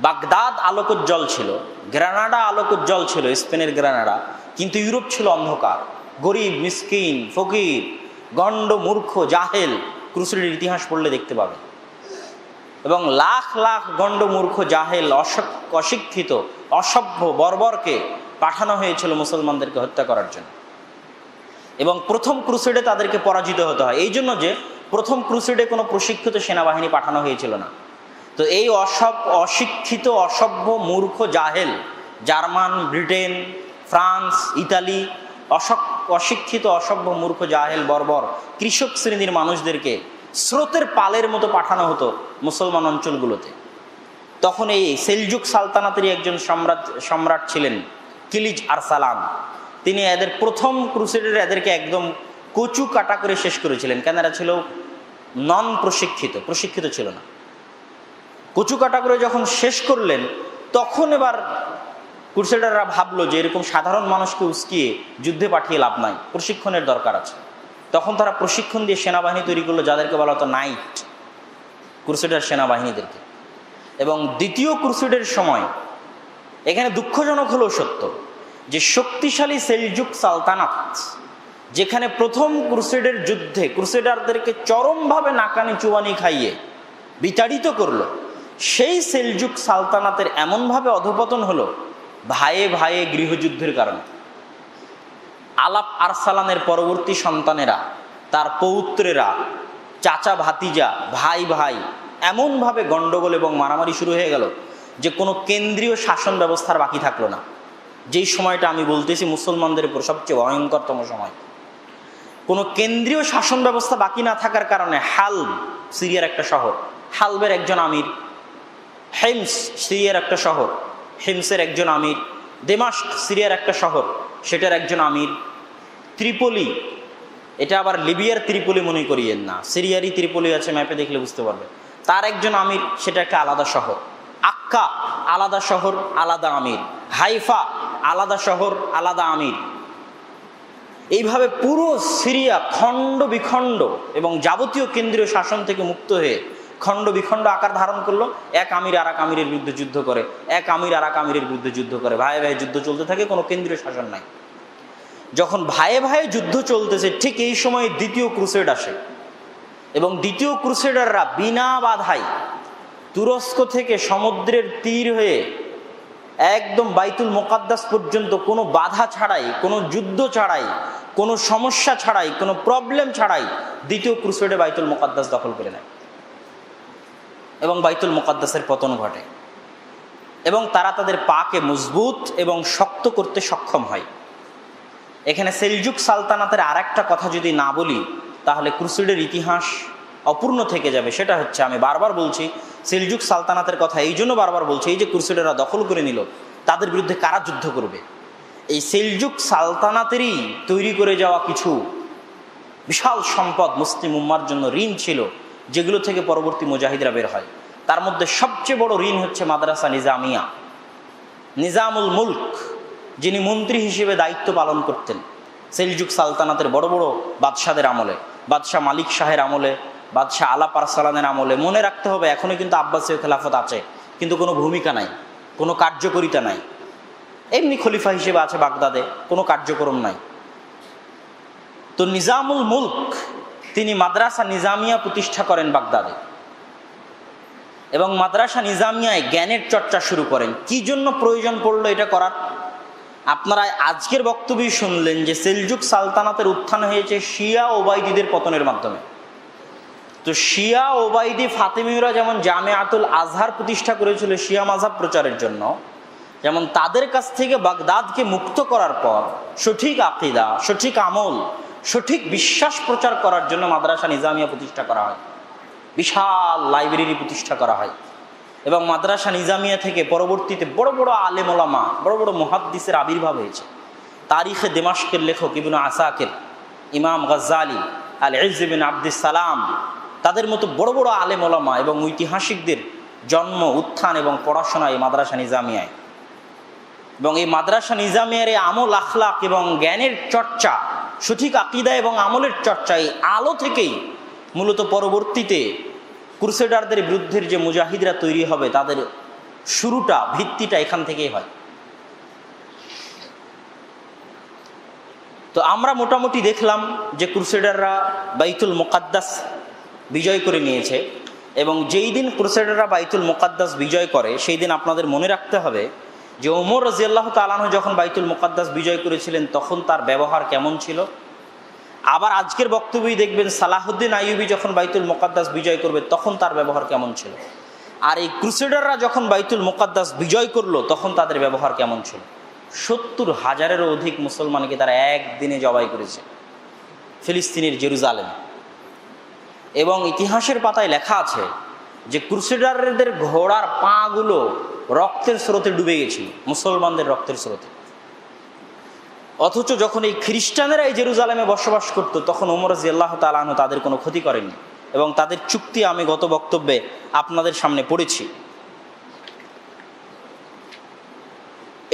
বাগদাদ আলোকোজ্জ্বল ছিল, গ্রানাডা আলোকোজ্জ্বল ছিল, স্পেনের গ্রানাডা, কিন্তু ইউরোপ ছিল অন্ধকার। গরিব, মিসকিন, ফকির, গণ্ড, মূর্খ, জাহেল ক্রুসেডের ইতিহাস পড়লে দেখতে পাবে। এবং লাখ লাখ গণ্ড, মূর্খ, জাহেল, অশিক্ষিত, অসভ্য বর্বরকে পাঠানো হয়েছিল মুসলমানদেরকে হত্যা করার জন্য। এবং প্রথম ক্রুসেডে তাদেরকে পরাজিত হতে হয়, এই জন্য যে প্রথম ক্রুসেডে কোনো প্রশিক্ষিত সেনাবাহিনী পাঠানো হয়েছিল না। তো এই অশিক্ষিত, অসভ্য, মূর্খ, জাহেল, জার্মান, ব্রিটেন, ফ্রান্স, ইতালি, অশিক্ষিত, অসভ্য, মূর্খ, জাহেল, বর্বর কৃষক শ্রেণীর মানুষদেরকে স্রোতের পালের মতো পাঠানো হতো মুসলমান অঞ্চলগুলোতে। তখন এই সেলজুক সালতানাতেরই একজন সম্রাট ছিলেন কিলিজ আরসালান। তিনি এদের প্রথম ক্রুসেডের এদেরকে একদম কচু কাটা করে শেষ করেছিলেন, কেন এরা ছিল নন প্রশিক্ষিত ছিল না। কচু কাটা করে যখন শেষ করলেন, তখন এবার ক্রুসেডাররা ভাবলো যে এরকম সাধারণ মানুষকে উস্কিয়ে যুদ্ধে পাঠিয়ে লাভ নাই, প্রশিক্ষণের দরকার আছে। তখন তারা প্রশিক্ষণ দিয়ে সেনাবাহিনী তৈরি করলো, যাদেরকে বলা হতো নাইট, ক্রুসেডার সেনাবাহিনীদেরকে। এবং দ্বিতীয় ক্রুসেডের সময় এখানে দুঃখজনক হলেও সত্য যে শক্তিশালী সেলজুক সালতানাত, যেখানে প্রথম ক্রুসেডের যুদ্ধে ক্রুসেডারদেরকে চরমভাবে নাকানি চুবানি খাইয়ে বিতাড়িত করলো, সেই সেলজুক সালতানাতের এমনভাবে অধঃপতন হলো ভাইয়ে ভাইয়ে গৃহযুদ্ধের কারণে। আলাপ আরসালানের পরবর্তী সন্তানেরা, তার পৌত্রেরা, চাচা ভাতিজা, ভাই ভাই এমনভাবে গণ্ডগোল এবং মারামারি শুরু হয়ে গেল যে কোনো কেন্দ্রীয় শাসন ব্যবস্থার বাকি থাকলো না। যেই সময়টা আমি বলতেছি মুসলমানদের উপর সবচেয়ে ভয়ঙ্করতম সময়, কোনো কেন্দ্রীয় শাসন ব্যবস্থা বাকি না থাকার কারণে হালব, সিরিয়ার একটা শহর, হালবের একজন আমির, হেমস, সিরিয়ার একটা শহর, হেমসের একজন আমির, দেমাস্ক, সিরিয়ার একটা শহর, সেটার একজন আমির, ত্রিপলি, এটা আবার লিবিয়ার ত্রিপলি মনে করিয়েন না, সিরিয়ারই ত্রিপলি আছে, ম্যাপে দেখলে বুঝতে পারবে, তার একজন আমির, সেটা একটা আলাদা শহর। আক্কা আলাদা শহর, আলাদা আমির। হাইফা আলাদা শহর, আলাদা আমির। এইভাবে পুরো সিরিয়া খণ্ড বিখণ্ড এবং যাবতীয় কেন্দ্রীয় শাসন থেকে মুক্ত হয়ে খণ্ড বিখণ্ড আকার ধারণ করলো। এক আমির আর এক আমিরের বিরুদ্ধে যুদ্ধ করে, এক আমির আর এক আমিরের বিরুদ্ধে যুদ্ধ করে, ভাইয়ে ভাইয়ে যুদ্ধ চলতে থাকে, কোনো কেন্দ্রীয় শাসন নাই। যখন ভাইয়ে ভাইয়ে যুদ্ধ চলতেছে, ঠিক এই সময় দ্বিতীয় ক্রুসেড আসে। এবং দ্বিতীয় ক্রুসেডাররা বিনা বাধায় তুরস্ক থেকে সমুদ্রের তীর হয়ে একদম বাইতুল মুকাদ্দাস পর্যন্ত কোনো বাধা ছাড়াই, কোনো যুদ্ধ ছাড়াই, কোনো সমস্যা ছাড়াই, কোনো প্রবলেম ছাড়াই দ্বিতীয় ক্রুসেডে বাইতুল মুকাদ্দাস দখল করে নেয় এবং বাইতুল মুকাদ্দাসের পতন ঘটে এবং তারা তাদের পাকে মজবুত এবং শক্ত করতে সক্ষম হয়। এখানে সেলজুক সালতানাতের আর একটা কথা যদি না বলি তাহলে ক্রুসেডের ইতিহাস অপূর্ণ থেকে যাবে। সেটা হচ্ছে, আমি বারবার বলছি সেলজুক সালতানাতের কথা, এই জন্য বারবার বলছি, এই যে ক্রুসেডাররা দখল করে নিল, তাদের বিরুদ্ধে কারা যুদ্ধ করবে? এই সেলজুক সালতানাতেরই তৈরি করে যাওয়া কিছু বিশাল সম্পদ মুসলিম উম্মার জন্য ঋণ ছিল, যেগুলো থেকে পরবর্তী মুজাহিদরা বের হয়। তার মধ্যে সবচেয়ে বড় ঋণ হচ্ছে মাদ্রাসা নিজামিয়া। নিজামুল মুলক, যিনি মন্ত্রী হিসেবে দায়িত্ব পালন করতেন সেলজুক সালতানাতের বড় বড় বাদশাদের আমলে, বাদশাহ মালিক শাহের আমলে, বাদশাহ আলাপ আরসালানের আমলে। মনে রাখতে হবে এখনও কিন্তু আব্বাসীয় খেলাফত আছে, কিন্তু কোনো ভূমিকা নাই, কোনো কার্যকরিতা নাই। এমনি খলিফা হিসেবে আছে বাগদাদে, কোনো কার্যক্রম নাই। তো নিজামুল মুলক তিনি মাদ্রাসা নিজামিয়া প্রতিষ্ঠা করেন বাগদাদে, এবং মাদ্রাসা নিজামিয়ায় জ্ঞানের চর্চা শুরু করেন। কি জন্য প্রয়োজন পড়লো এটা করার? আপনারা আজকের বক্তব্যই শুনলেন যে সেলজুক সালতানাতের উত্থান হয়েছে শিয়া ওবাইদিদের পতনের মাধ্যমে। তো শিয়া ওবাইদি ফাতেমীয়রা যেমন জামিয়াতুল আজহার প্রতিষ্ঠা করেছিল শিয়া মাযহাব প্রচারের জন্য, যেমন তাদের কাছ থেকে বাগদাদকে মুক্ত করার পর সঠিক আকীদা, সঠিক আমল, সঠিক বিশ্বাস প্রচার করার জন্য মাদ্রাসা নিজামিয়া প্রতিষ্ঠা করা হয়, বিশাল লাইব্রেরি প্রতিষ্ঠা করা হয়। এবং মাদ্রাসা নিজামিয়া থেকে পরবর্তীতে বড় বড় আলেম ওলামা, বড় বড় মুহাদ্দিসের আবির্ভাব হয়েছে। তারিখে দিমাশকের লেখক ইবনে আসাকির, ইমাম গাজ্জালি, আল ইজ্জ বিন আব্দুস সালাম, তাদের মতো বড় বড় আলেম ওলামা এবং ঐতিহাসিকদের জন্ম, উত্থান এবং পড়াশোনা এই মাদ্রাসা নিজামিয়ায়। এবং এই মাদ্রাসা নিজামিয়ার এই আমল, আখলাক এবং জ্ঞানের চর্চা, সঠিক আকীদা এবং আমলের চর্চা, এই আলো থেকেই মূলত পরবর্তীতে ক্রুসেডারদের বিরুদ্ধের যে মুজাহিদরা তৈরি হবে তাদের শুরুটা, ভিত্তিটা এখান থেকেই হয়। তো আমরা মোটামুটি দেখলাম যে ক্রুসেডাররা বাইতুল মুকাদ্দাস বিজয় করে নিয়েছে, এবং যেই দিন ক্রুসেডাররা বাইতুল মুকাদ্দাস বিজয় করে সেই দিন আপনাদের মনে রাখতে হবে যে ওমর রাদিয়াল্লাহু তাআলা আনহু যখন বাইতুল মুকাদ্দাস বিজয় করেছিলেন তখন তার ব্যবহার কেমন ছিল। আবার আজকের বক্তব্যই দেখবেন সালাহুদ্দিন আইয়ুবী যখন বাইতুল মুকাদ্দাস বিজয় করবে তখন তার ব্যবহার কেমন ছিল। আর এই ক্রুসেডাররা যখন বাইতুল মুকাদ্দাস বিজয় করলো তখন তাদের ব্যবহার কেমন ছিল। 70,000-এরও অধিক মুসলমানকে তারা একদিনে জবাই করেছে ফিলিস্তিনের জেরুজালেমে। এবং ইতিহাসের পাতায় লেখা আছে যে ক্রুসেডারদের ঘোড়ার পাগুলো রক্তের স্রোতে ডুবে গেছিল, মুসলমানদের রক্তের স্রোতে। অথচ যখন এই খ্রিস্টানেরা এই জেরুজালেমে বসবাস করত তখন ওমর রাদিয়াল্লাহু তাআলা আনহু তাদের কোনো ক্ষতি করেননি, এবং তাদের চুক্তি আমি গত বক্তব্যে আপনাদের সামনে পড়েছি।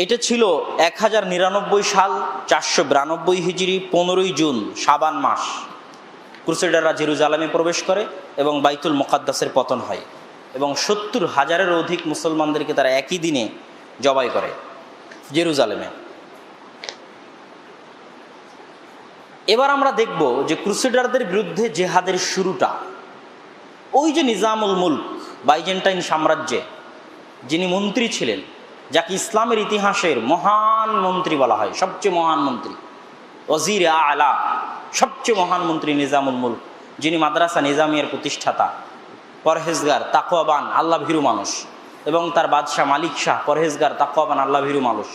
এটা ছিল 1099 সাল 492 হিজরি 15ই জুন শাবান মাস। ক্রুসেডাররা জেরুজালেমে প্রবেশ করে এবং বাইতুল মুকাদ্দাসের পতন হয়, এবং 70,000-এরও অধিক মুসলমানদেরকে তারা একই দিনে জবাই করে জেরুজালেমে। এবার আমরা দেখব যে ক্রুসেডারদের বিরুদ্ধে জেহাদের শুরুটা ওই যে নিজামুল মুলক, বাইজেন্টাইন সাম্রাজ্যে যিনি মন্ত্রী ছিলেন, যাকে ইসলামের ইতিহাসের মহান মন্ত্রী বলা হয়, সবচেয়ে মহান মন্ত্রী, ওজির আলা, সবচেয়ে মহান মন্ত্রী নিজামুল মুলক, যিনি মাদ্রাসা নিজামিয়ার প্রতিষ্ঠাতা, পরহেজগার, তাকওয়াবান, আল্লাহ ভীরু মানুষ, এবং তার বাদশাহ মালিক শাহ, পরহেজগার, তাকওয়াবান, আল্লাহ ভীরু মানুষ।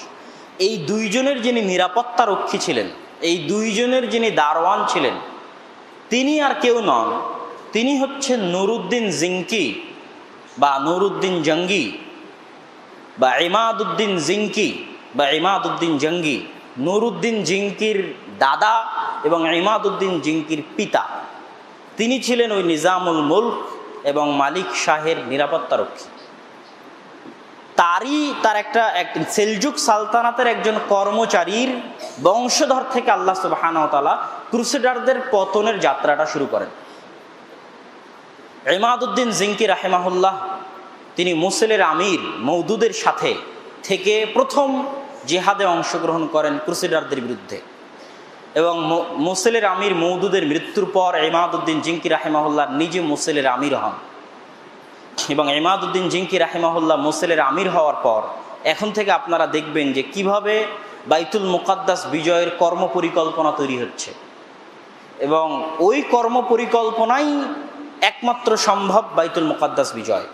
এই দুইজনের যিনি নিরাপত্তা রক্ষী ছিলেন, এই দুইজনের যিনি দারওয়ান ছিলেন, তিনি আর কেউ নন, তিনি হচ্ছেন নুরুদ্দিন জিঙ্কি বা নুরুদ্দিন জঙ্গি বা ইমাদউদ্দিন জিঙ্কি বা ইমাদউদ্দিন জঙ্গি। নুরুদ্দিন জিঙ্কির দাদা এবং ইমাদউদ্দিন জিঙ্কির পিতা, তিনি ছিলেন ওই নিজামুল মুলক এবং মালিক শাহের নিরাপত্তারক্ষী। তার একটা সেলজুক সালতানাতের একজন কর্মচারীর বংশধর থেকে আল্লাহ সুবহানাহু ওয়া তাআলা ক্রুসেডারদের পতনের যাত্রাটা শুরু করেন। ইমাদউদ্দিন জিঙ্কি রাহিমাহুল্লাহ তিনি মুসেলের আমির মওদুদের সাথে থেকে প্রথম জিহাদে অংশগ্রহণ করেন ক্রুসেডারদের বিরুদ্ধে, এবং মুসেলের আমির মওদুদের মৃত্যুর পর ইমাদউদ্দিন জিঙ্কি রাহিমাহুল্লাহ নিজে মুসেলের আমির হন। এবং ইমাদউদ্দিন জিঙ্কি রাহিমাহুল্লাহ মুসেলের আমির হওয়ার পর এখন থেকে আপনারা দেখবেন যে কিভাবে বাইতুল মুকাদ্দাস বিজয়ের কর্মপরিকল্পনা তৈরি হচ্ছে, এবং ওই কর্মপরিকল্পনাই একমাত্র সম্ভব বাইতুল মুকাদ্দাস বিজয়।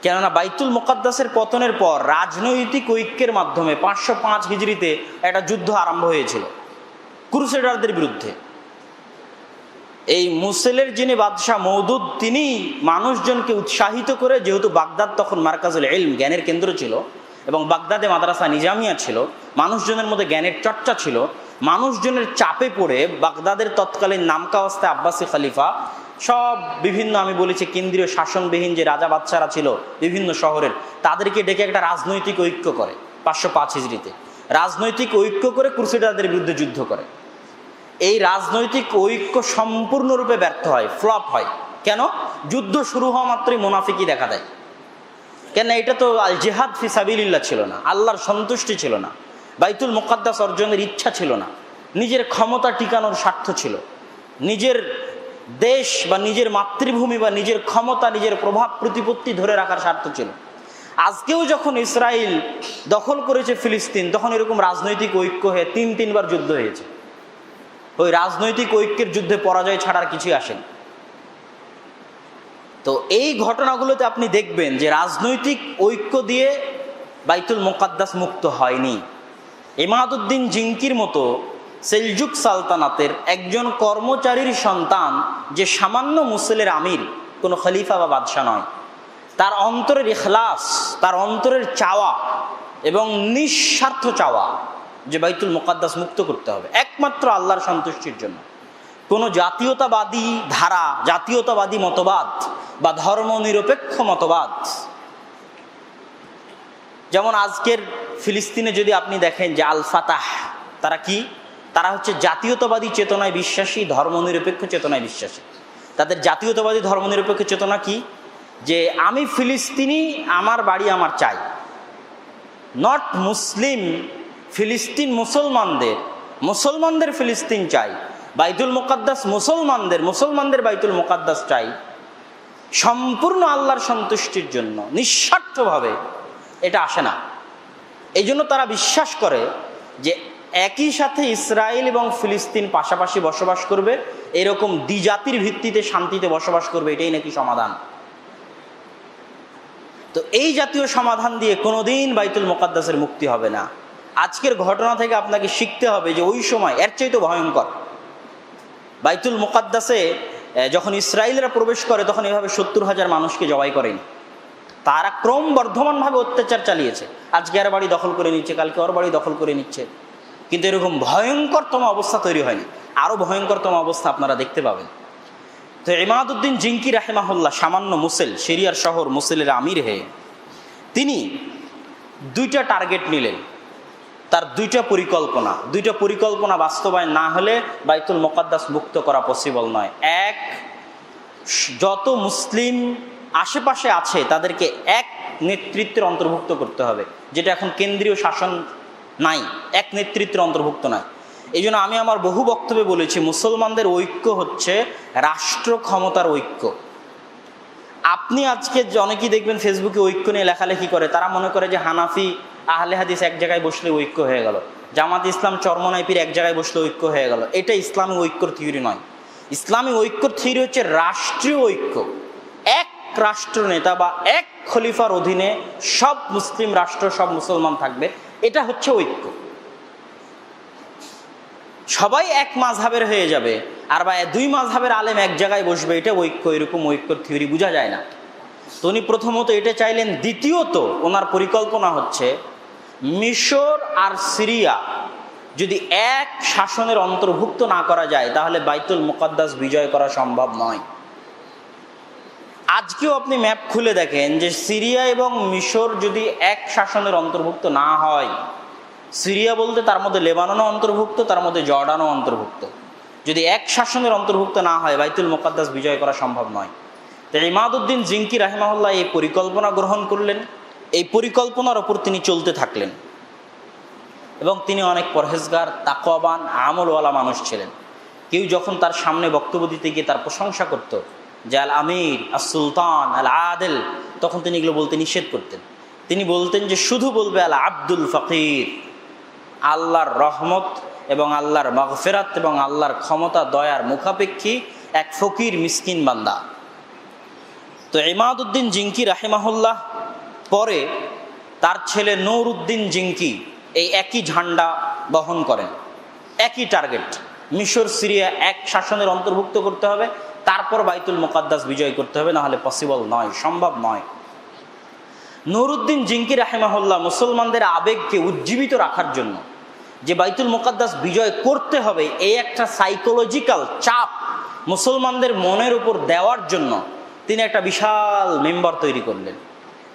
কেননা বাইতুল মুকাদ্দাসের পতনের পর রাজনৈতিক ঐক্যের মাধ্যমে 505 হিজরিতে একটা যুদ্ধ আরম্ভ হয়েছিল ক্রুসেডারদের বিরুদ্ধে। এই মুসেলের যিনি বাদশাহ মওদুদ, তিনি মানুষজনকে উৎসাহিত করে, যেহেতু বাগদাদ তখন মারকাজুল ইলম, জ্ঞানের কেন্দ্র ছিল, এবং বাগদাদে মাদ্রাসা নিজামিয়া ছিল, মানুষজনের মধ্যে জ্ঞানের চর্চা ছিল, মানুষজনের চাপে পড়ে বাগদাদের তৎকালীন নামকাওয়াস্তে আব্বাসী খলিফা সব বিভিন্ন, আমি বলেছি কেন্দ্রীয় শাসনবিহীন যে রাজা বাদশারা ছিল বিভিন্ন শহরের, তাদেরকে ডেকে একটা রাজনৈতিক ঐক্য করে 505 হিজরিতে। রাজনৈতিক ঐক্য করে ক্রুসেডারদের বিরুদ্ধে যুদ্ধ করে। এই রাজনৈতিক ঐক্য সম্পূর্ণরূপে ব্যর্থ হয়, ফ্লপ হয়। কেন? যুদ্ধ শুরু হওয়া মাত্রই মুনাফিকি দেখা দেয়। কেন? এটা তো আল জিহাদ ফি সাবিলিল্লাহ ছিল না, আল্লাহর সন্তুষ্টি ছিল না, বাইতুল মুকাদ্দাস অর্জনের ইচ্ছা ছিল না, নিজের ক্ষমতা টিকানোর স্বার্থ ছিল, নিজের দেশ বা নিজের মাতৃভূমি বা নিজের ক্ষমতা, নিজের প্রভাব প্রতিপত্তি ধরে রাখার স্বার্থ ছিল। আজকেও যখন ইসরায়েল দখল করেছে ফিলিস্তিন, তখন এরকম রাজনৈতিক ঐক্য হয়ে তিনবার যুদ্ধ হয়েছে। ওই রাজনৈতিক ঐক্যের যুদ্ধে পরাজয় ছাড়ার কিছুই আসেনি। তো এই ঘটনাগুলোতে আপনি দেখবেন যে রাজনৈতিক ঐক্য দিয়ে বাইতুল মুকাদ্দাস মুক্ত হয়নি। ইমাদউদ্দিন জিঙ্কির মতো সেলজুক সালতানাতের একজন কর্মচারীর সন্তান, যে সামান্য মুসলিমের আমির, কোনো খলিফা বা বাদশাহ নয়, তার অন্তরের ইখলাস, তার অন্তরের চাওয়া এবং নিঃস্বার্থ চাওয়া যে বাইতুল মুকাদ্দাস মুক্ত করতে হবে একমাত্র আল্লাহর সন্তুষ্টির জন্য। কোনো জাতীয়তাবাদী ধারা, জাতীয়তাবাদী মতবাদ বা ধর্মনিরপেক্ষ মতবাদ, যেমন আজকের ফিলিস্তিনে যদি আপনি দেখেন যে আল ফাতাহ, তারা কি? তারা হচ্ছে জাতীয়তাবাদী চেতনায় বিশ্বাসী, ধর্মনিরপেক্ষ চেতনায় বিশ্বাসী। তাদের জাতীয়তাবাদী ধর্মনিরপেক্ষ চেতনা কি? যে আমি ফিলিস্তিনি, আমার বাড়ি আমার চাই। নট মুসলিম ফিলিস্তিন মুসলমানদের ফিলিস্তিন চাই, বাইতুল মুকাদ্দাস মুসলমানদের বাইতুল মুকাদ্দাস চাই, সম্পূর্ণ আল্লাহর সন্তুষ্টির জন্য নিঃস্বার্থভাবে। এটা আসে না। এই জন্য তারা বিশ্বাস করে যে একই সাথে ইসরায়েল এবং ফিলিস্তিন পাশাপাশি বসবাস করবে, এরকম দ্বিজাতির ভিত্তিতে শান্তিতে বসবাস করবে, এটাই নাকি সমাধান। তো এই জাতীয় সমাধান দিয়ে কোনোদিন বাইতুল মুকাদ্দাসের মুক্তি হবে না। আজকের ঘটনা থেকে আপনাকে শিখতে হবে যে ওই সময় এর চাইতে ভয়ঙ্কর। বাইতুল মুকাদ্দাসে যখন ইসরায়েলরা প্রবেশ করে, তখন এভাবে 70,000 মানুষকে জবাই করেনি। তারা ক্রমবর্ধমানভাবে অত্যাচার চালিয়েছে। আজকে আর বাড়ি দখল করে নিচ্ছে, কালকে ওর বাড়ি দখল করে নিচ্ছে, কিন্তু এরকম ভয়ঙ্করতম অবস্থা তৈরি হয়নি। আরও ভয়ঙ্করতম অবস্থা আপনারা দেখতে পাবেন। তো ইমাদউদ্দিন জিঙ্কি রাহিমাহুল্লাহ, সামান্য সিরিয়ার শহর মুসেলের আমির হয়ে তিনি 2টা টার্গেট নিলেন। তার 2টা পরিকল্পনা বাস্তবায়ন না হলে বাইতুল মুকাদ্দাস মুক্ত করা পসিবল নয়। এক, যত মুসলিম আশেপাশে আছে তাদেরকে এক নেতৃত্বের অন্তর্ভুক্ত করতে হবে, যেটা এখন কেন্দ্রীয় শাসন নাই, এক নেতৃত্বের অন্তর্ভুক্ত নয়। এই জন্য আমি আমার বহু বক্তব্যে বলেছি, মুসলমানদের ঐক্য হচ্ছে রাষ্ট্র ক্ষমতার ঐক্য। আপনি আজকে অনেকেই দেখবেন ফেসবুকে ঐক্য নিয়ে লেখালেখি করে, তারা মনে করে যে হানাফি আহলে হাদিস এক জায়গায় বসলে ঐক্য হয়ে গেল, জামাত ইসলাম চরমনাইপির এক জায়গায় বসলে ঐক্য হয়ে গেল। এটা ইসলামী ঐক্যর থিওরি নয়। ইসলামী ঐক্যর থিওরি হচ্ছে রাষ্ট্রীয় ঐক্য। এক রাষ্ট্রনেতা বা এক খলিফার অধীনে সব মুসলিম রাষ্ট্র, সব মুসলমান থাকবে, এটা হচ্ছে ঐক্য। সবাই এক মাযহাবের হয়ে যাবে, আর বা 2 মাযহাবের আলেম এক জায়গায় বসবে, এটা ঐক্য। এরকম ঐক্যর থিওরি বোঝা যায় না। তো উনি প্রথমত এটা চাইলেন। দ্বিতীয়ত ওনার পরিকল্পনা হচ্ছে মিশর আর সিরিয়া যদি এক শাসনের অন্তর্ভুক্ত না করা যায়, তাহলে বাইতুল মুকাদ্দাস বিজয় করা সম্ভব নয়। আজকেও আপনি ম্যাপ খুলে দেখেন যে সিরিয়া এবং মিশর যদি এক শাসনের অন্তর্ভুক্ত না হয়, সিরিয়া বলতে তার মধ্যে লেবাননও অন্তর্ভুক্ত, তার মধ্যে জর্ডানও অন্তর্ভুক্ত, যদি এক শাসনের অন্তর্ভুক্ত না হয়, বাইতুল মুকাদ্দাস বিজয় করা সম্ভব নয়। তো ইমাদউদ্দিন জিঙ্কি রাহিমাহুল্লাহ এই পরিকল্পনা গ্রহণ করলেন। এই পরিকল্পনার ওপর তিনি চলতে থাকলেন এবং তিনি অনেক পরহেজগার, তাকওয়াবান, আমলওয়ালা মানুষ ছিলেন। কেউ যখন তার সামনে বক্তব্য দিতে গিয়ে তার প্রশংসা করত যে আল আমির, আস সুলতান, আল আদেল, তখন তিনি এগুলো বলতে নিষেধ করতেন। তিনি বলতেন যে শুধু বলবে আল আব্দুল ফকির, আল্লাহর রহমত এবং আল্লাহর মাগফিরাত এবং আল্লাহর ক্ষমতা দয়ার মুখাপেক্ষী এক ফকির মিসকিন বান্দা। তো ইমাদউদ্দিন জিঙ্কি রাহিমাহুল্লাহ পরে তার ছেলে নূরউদ্দিন জিঙ্কি এই একই ঝান্ডা বহন করেন, একই টার্গেট, মিশর সিরিয়া এক শাসনের অন্তর্ভুক্ত করতে হবে, তারপর বাইতুল মুকাদ্দাস বিজয় করতে হবে, নাহলে পসিবল নয়, সম্ভব নয়। নূরউদ্দিন জিঙ্কি রাহিমাহুল্লাহ মুসলমানদের আবেগকে উজ্জীবিত রাখার জন্য যে বাইতুল মুকাদ্দাস বিজয় করতে হবে, এই একটা সাইকোলজিক্যাল চাপ মুসলমানদের মনের উপর দেওয়ার জন্য তিনি একটা বিশাল মেম্বার তৈরি করলেন।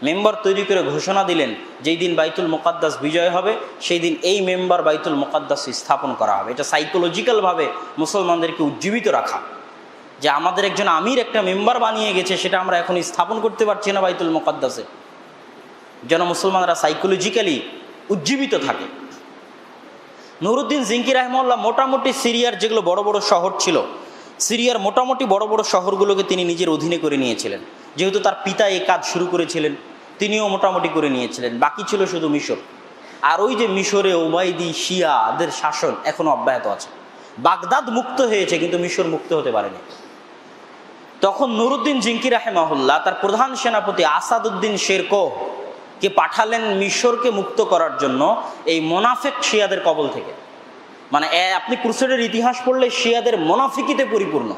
মেম্বার তৈরি করে ঘোষণা দিলেন, যেই দিন বাইতুল মুকাদ্দাস বিজয় হবে সেই দিন এই মেম্বার বাইতুল মুকাদ্দাস স্থাপন করা হবে। এটা সাইকোলজিক্যালভাবে মুসলমানদেরকে উজ্জীবিত রাখা, যে আমাদের একজন আমির একটা মেম্বার বানিয়ে গেছে, সেটা আমরা এখন স্থাপন করতে পারছি না বাইতুল মুকাদ্দাসে, যেন মুসলমানরা সাইকোলজিক্যালি উজ্জীবিত থাকে। নুরুদ্দিন জিঙ্কি রাহিমাহুল্লাহ মোটামুটি সিরিয়ার যেগুলো বড় বড় শহর ছিল, সিরিয়ার মোটামুটি বড় বড় শহরগুলোকে তিনি নিজের অধীনে করে নিয়েছিলেন। যেহেতু তার পিতা এই কাজ শুরু করেছিলেন, তিনিও মোটামুটি করে নিয়েছিলেন। বাকি ছিল শুধু মিশর। আর ওই যে মিশরে ওবাইদি শিয়াদের শাসন এখনো অব্যাহত আছে। বাগদাদ মুক্ত হয়েছে কিন্তু মিশর মুক্ত হতে পারেনি। তখন নুরুদ্দিন জিঙ্কি রাহিমাহুল্লাহ তার প্রধান সেনাপতি আসাদউদ্দিন শেরকোহকে পাঠালেন মিশরকে মুক্ত করার জন্য এই মোনাফেক শিয়াদের কবল থেকে। মানে আপনি ক্রুসেডের ইতিহাস পড়লে শিয়াদের মোনাফিকিতে পরিপূর্ণ,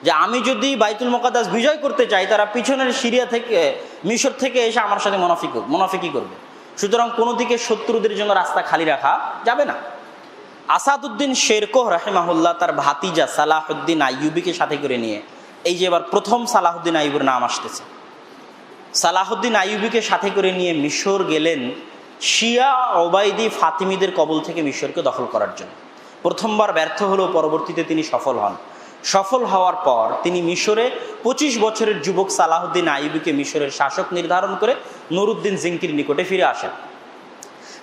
যে আমি যদি বাইতুল মুকাদ্দাস বিজয় করতে চাই, তারা পিছনের সিরিয়া থেকে মিশর থেকে এসে আমার সাথে মোনাফিকি করবে। সুতরাং কোনো দিকে শত্রুদের জন্য রাস্তা খালি রাখা যাবে না। আসাদউদ্দিন শেরকোহ রাহিমাহুল্লাহ তার ভাতিজা সালাহউদ্দিন আইয়ুবিকে সাথে করে নিয়ে, এই যে এবার প্রথম সালাহউদ্দিন আইয়ুবের নাম আসতেছে, সালাহউদ্দিন আইয়ুবিকে সাথে করে নিয়ে মিশর গেলেন শিয়া ওবাইদি ফাতিমিদের কবল থেকে মিশরকে দখল করার জন্য। প্রথমবার ব্যর্থ হলেও পরবর্তীতে তিনি সফল হন। সফল হওয়ার পর তিনি মিশরে 25 বছরের যুবক সালাহউদ্দিন আইয়ুবিকে মিশরের শাসক নির্ধারণ করে নুরুদ্দিন জিঙ্কির নিকটে ফিরে আসেন।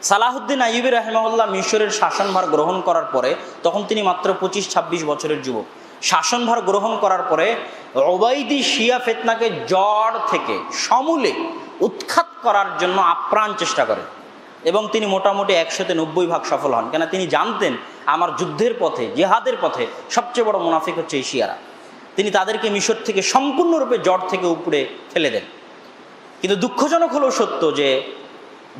সালাহউদ্দিন আইয়ুবী রাহিমাহুল্লাহ মিশরের শাসনভার গ্রহণ করার পরে, তখন তিনি মাত্র 25-26 বছরের যুবক, শাসনভার গ্রহণ করার পরে ওবাইদি শিয়া ফিতনাকে জড় থেকে সমূলে উৎখাত করার জন্য আপ্রাণ চেষ্টা করেন এবং তিনি মোটামুটি 190% সফল হন। কেন তিনি জানতেন আমার যুদ্ধের পথে, জিহাদের পথে সবচেয়ে বড় মুনাফিক হচ্ছে এই শিয়ারা। তিনি তাদেরকে মিশর থেকে সম্পূর্ণরূপে জড় থেকে উপরে ফেলে দেন। কিন্তু দুঃখজনক হলো সত্য যে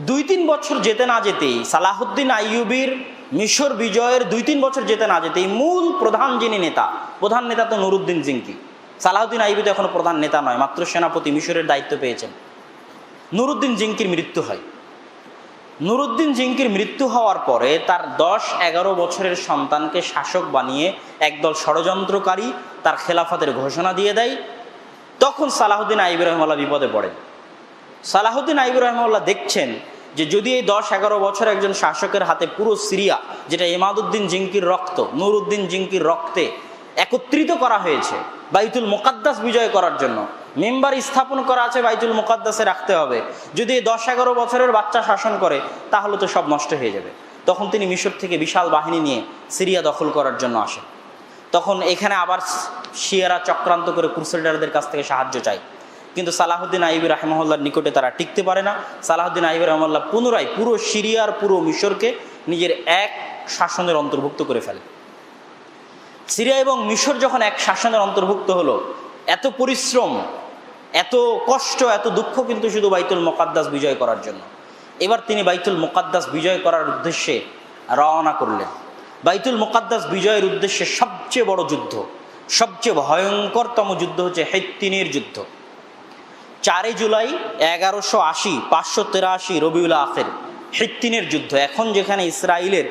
2-3 বছর যেতে না যেতেই, সালাহউদ্দিন আইয়ুবীর মিশর বিজয়ের 2-3 বছর যেতে না যেতেই মূল প্রধান যিনি প্রধান নেতা তো নুরুদ্দিন জিঙ্কি। সালাহউদ্দিন আইয়ুবী তো এখনো প্রধান নেতা নয়, মাত্র সেনাপতি, মিশরের দায়িত্ব পেয়েছেন। নুরুদ্দিন জিঙ্কির মৃত্যু হয়। নুরুদ্দিন জিঙ্কির মৃত্যু হওয়ার পরে তার 10-11 বছরের সন্তানকে শাসক বানিয়ে একদল ষড়যন্ত্রকারী তার খেলাফতের ঘোষণা দিয়ে দেয়। তখন সালাহউদ্দিন আইয়ুবী রাহিমাহুল্লাহ বিপদে পড়েন। সালাহউদ্দিন আইয়ুবী রাহিমাহুল্লাহ দেখছেন যে যদি এই 10-11 বছর একজন শাসকের হাতে পুরো সিরিয়া, যেটা ইমাদউদ্দিন জিঙ্কির রক্ত, নুরুদ্দিন জিঙ্কির রক্তে একত্রিত করা হয়েছে বাইতুল মুকাদ্দাস বিজয় করার জন্য, মেম্বার স্থাপন করা আছে বাইতুল মুকাদ্দাসে রাখতে হবে, যদি এই 10-11 বছরের বাচ্চা শাসন করে তাহলে তো সব নষ্ট হয়ে যাবে। তখন তিনি মিশর থেকে বিশাল বাহিনী নিয়ে সিরিয়া দখল করার জন্য আসেন। তখন এখানে আবার শিয়ারা চক্রান্ত করে ক্রুসেডারদের কাছ থেকে সাহায্য চায়, কিন্তু সালাহউদ্দিন আইয়ুবী রাহিমাহুল্লাহর নিকটে তারা টিকতে পারে না। সালাহউদ্দিন আইয়ুবী রাহিমাহুল্লাহ পুনরায় পুরো সিরিয়ার পুরো মিশরকে নিজের এক শাসনের অন্তর্ভুক্ত করে ফেলে। সিরিয়া এবং মিশর যখন এক শাসনের অন্তর্ভুক্ত হলো, এত পরিশ্রম, এত কষ্ট, এত দুঃখ কিন্তু শুধু বাইতুল মুকাদ্দাস বিজয় করার জন্য। এবার তিনি বাইতুল মুকাদ্দাস বিজয় করার উদ্দেশ্যে রওনা করলেন। বাইতুল মুকাদ্দাস বিজয়ের উদ্দেশ্যে সবচেয়ে বড় যুদ্ধ, সবচেয়ে ভয়ঙ্করতম যুদ্ধ হচ্ছে হিত্তিনের যুদ্ধ। 4 জুলাই 1180, 583 রবিউল আখির, হিত্তিনের যুদ্ধ। এখন যেখানে ইসরায়েলের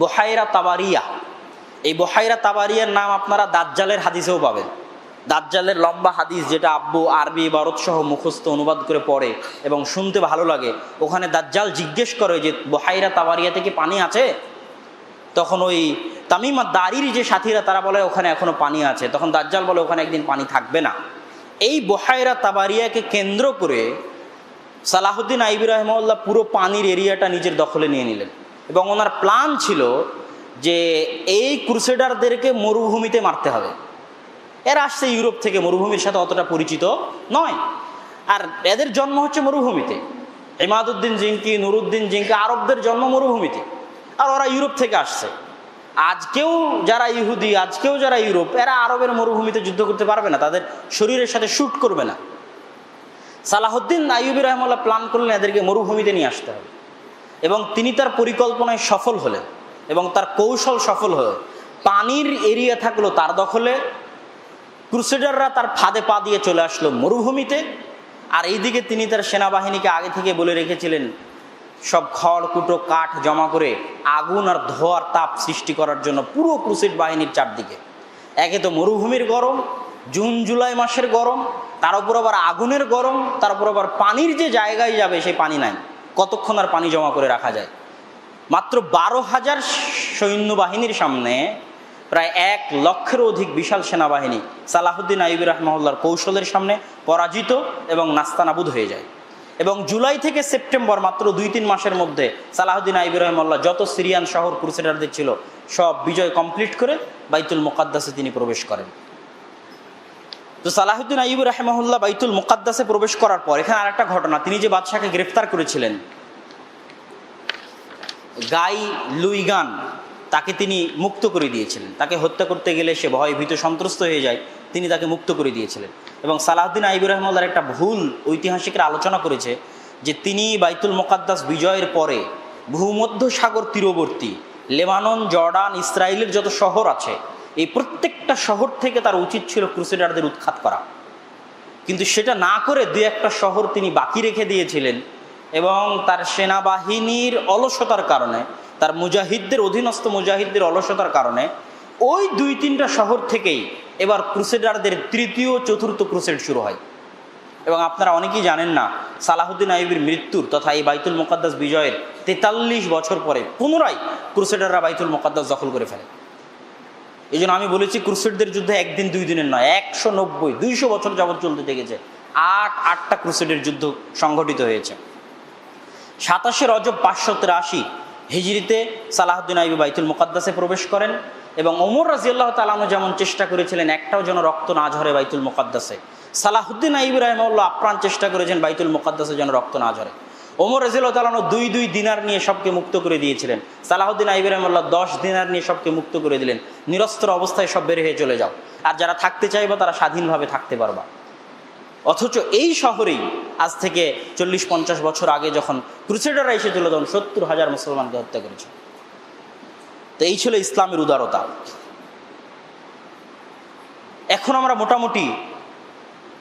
বুহাইরা তাবারিয়া, এই বুহাইরা তাবারিয়ার নাম আপনারা দাজ্জালের হাদিসেও পাবেন। দাজ্জালের লম্বা হাদিস, যেটা আব্বু আরবি ইবারত সহ মুখস্থ অনুবাদ করে পড়ে এবং শুনতে ভালো লাগে। ওখানে দাজ্জাল জিজ্ঞেস করে যে বুহাইরা তাবারিয়া থেকে পানি আছে? তখন ওই তামিম আদ-দারির যে সাথীরা তারা বলে ওখানে এখনো পানি আছে। তখন দাজ্জাল বলে ওখানে একদিন পানি থাকবে না। এই বুহাইরা তাবারিয়াকে কেন্দ্র করে সালাহউদ্দিন আইয়ুবী রাহিমাহুল্লাহ পুরো পানির এরিয়াটা নিজের দখলে নিয়ে নিলেন এবং ওনার প্ল্যান ছিল যে এই ক্রুসেডারদেরকে মরুভূমিতে মারতে হবে। এরা আসছে ইউরোপ থেকে, মরুভূমির সাথে অতটা পরিচিত নয়, আর এদের জন্ম হচ্ছে মরুভূমিতে। ইমাদউদ্দিন জিঙ্কি, নুরুদ্দিন জিঙ্কি, আরবদের জন্ম মরুভূমিতে, আর ওরা ইউরোপ থেকে আসছে। আজকেও যারা ইহুদি, আজকেও যারা ইউরোপ, এরা আরবের মরুভূমিতে যুদ্ধ করতে পারবে না, তাদের শরীরের সাথে শ্যুট করবে না। সালাহউদ্দিন আইয়ুবী রাহিমাহুল্লাহ প্ল্যান করলেন এদেরকে মরুভূমিতে নিয়ে আসতে হবে এবং তিনি তার পরিকল্পনায় সফল হলেন এবং তার কৌশল সফল হয়ে পানির এরিয়া থাকলো তার দখলে, ক্রুসেডাররা তার ফাঁদে পা দিয়ে চলে আসলো মরুভূমিতে। আর এইদিকে তিনি তার সেনাবাহিনীকে আগে থেকে বলে রেখেছিলেন সব খড়কুটো কাঠ জমা করে আগুন আর ধোঁয়ার তাপ সৃষ্টি করার জন্য পুরো ক্রুসেড বাহিনীর চারদিকে। একে তো মরুভূমির গরম, জুন জুলাই মাসের গরম, তার উপর আবার আগুনের গরম, তার উপর আবার পানির যে জায়গায় যাবে সেই পানি নাই, কতক্ষণ আর পানি জমা করে রাখা যায়। মাত্র 12,000 সৈন্যবাহিনীর সামনে প্রায় 1 লক্ষেরও অধিক বিশাল সেনাবাহিনী সালাহউদ্দিন আইয়ুবী রাহিমাহুল্লাহর কৌশলের সামনে পরাজিত এবং নাস্তানাবুদ হয়ে যায়। এবং জুলাই থেকে সেপ্টেম্বর মাত্র 2-3 মাসের মধ্যে সালাহুদ্দিন আইয়ুবী রাহিমাহুল্লাহ যত সিরিয়ান শহর ক্রুসেডারদের ছিল সব বিজয় কমপ্লিট করে বাইতুল মুকাদ্দাসে তিনি প্রবেশ করেন। তো সালাহুদ্দিন আইয়ুবী রাহিমাহুল্লাহ বাইতুল মুকাদ্দাসে প্রবেশ করার পর এখানে আরেকটা ঘটনা, তিনি যে বাদশাকে গ্রেফতার করেছিলেন গাই লুইগান, তাকে তিনি মুক্ত করে দিয়েছিলেন। তাকে হত্যা করতে গেলে সে ভয় ভীত সন্ত্রস্ত হয়ে যায়, তিনি তাকে মুক্ত করে দিয়েছিলেন। এবং সালাহুদ্দিন আইয়ুবী রাহিমাহুল্লাহর একটা ভুল ঐতিহাসিকরা আলোচনা করেছে যে তিনি বাইতুল মুকাদ্দাস বিজয়ের পরে ভূমধ্য সাগর তীরবর্তী লেবানন, জর্ডান, ইসরায়েলের যত শহর আছে এই প্রত্যেকটা শহর থেকে তার উচিত ছিল ক্রুসেডারদের উৎখাত করা, কিন্তু সেটা না করে 2-1টা শহর তিনি বাকি রেখে দিয়েছিলেন। এবং তার সেনাবাহিনীর অলসতার কারণে, তার মুজাহিদদের অধীনস্থ মুজাহিদদের অলসতার কারণে ওই 2-3টা শহর থেকেই এবার ক্রুসেডারদের 3য় 4র্থ ক্রুসেড শুরু হয়। এবং আপনারা অনেকেই জানেন না, সালাহুদ্দিন আইয়ুবীর মৃত্যুর তথা এই বাইতুল মুকাদ্দাস বিজয়ের 43 বছর পরে পুনরায় ক্রুসেডাররা বাইতুল মুকাদ্দাস দখল করে ফেলে। এই জন্য আমি বলেছি ক্রুসেডদের যুদ্ধে 1 দিন 2 দিনের নয়, 190-200 বছর যাবৎ চলতে থেকেছে। 8টা ক্রুসেডের যুদ্ধ সংঘটিত হয়েছে। 27 রজব 583 হিজরিতে সালাহুদ্দিন আইয়ুবী বাইতুল মুকাদ্দাসে প্রবেশ করেন। এবং ওমর রাদিয়াল্লাহু তাআলা আনহু যেমন চেষ্টা করেছিলেন একটাও যেন রক্ত না ঝরে বাইতুল মুকাদ্দাসে, সালাহুদ্দিন আইয়ুবী রাহিমাহুল্লাহ আপ্রাণ চেষ্টা করেছেন বাইতুল মুকাদ্দাসে যেন রক্ত না ঝরে। ওমর রাদিয়াল্লাহু তাআলা আনহু 2 দিনার নিয়ে সবকে মুক্ত করে দিয়েছিলেন। সালাহুদ্দিন আইয়ুবী রাহিমাহুল্লাহ 10 দিনার নিয়ে সবকে মুক্ত করে দিলেন, নিরস্ত্র অবস্থায় সব বের হয়ে চলে যাও, আর যারা থাকতে চাইবে তারা স্বাধীনভাবে থাকতে পারবা। অথচ এই শহরেই আজ থেকে 40-50 বছর আগে যখন ক্রুসেডাররা এসেছিল তখন 70,000 মুসলমানকে হত্যা করেছে। তো এই ছিল ইসলামের উদারতা। এখন আমরা মোটামুটি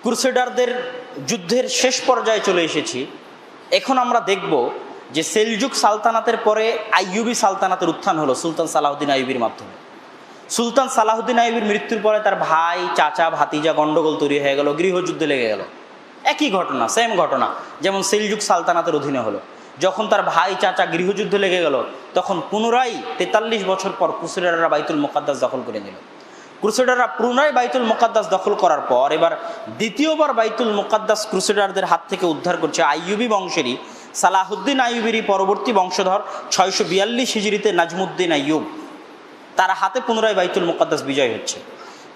ক্রুসেডারদের যুদ্ধের শেষ পর্যায়ে চলে এসেছি। এখন আমরা দেখব যে সেলজুক সালতানাতের পরে আইয়ুবী সালতানাতের উত্থান হলো সুলতান সালাহুদ্দিন আইয়ুবীর মাধ্যমে। সুলতান সালাহুদ্দিন আইয়ুবীর মৃত্যুর পরে তার ভাই, চাচা, ভাতিজা গন্ডগোল তৈরি হয়ে গেল, গৃহযুদ্ধে লেগে গেল। একই ঘটনা, সেম ঘটনা যেমন সেলজুক সালতানাতের অধীনে হলো। যখন তার ভাই, চাচা গৃহযুদ্ধে লেগে গেল তখন পুনরায় 43 বছর পর ক্রুসেডাররা বাইতুল মুকাদ্দাস দখল করে নিল। ক্রুসেডাররা পুনরায় বাইতুল মুকাদ্দাস দখল করার পর এবার দ্বিতীয়বার বাইতুল মুকাদ্দাস ক্রুসেডারদের হাত থেকে উদ্ধার করছে আইয়ুবী বংশেরই সালাহুদ্দিন আইয়ুবীরই পরবর্তী বংশধর 642 হিজরিতে নাজমুদ্দিন আইয়ুব। তার হাতে পুনরায় বাইতুল মুকাদ্দাস বিজয় হচ্ছে।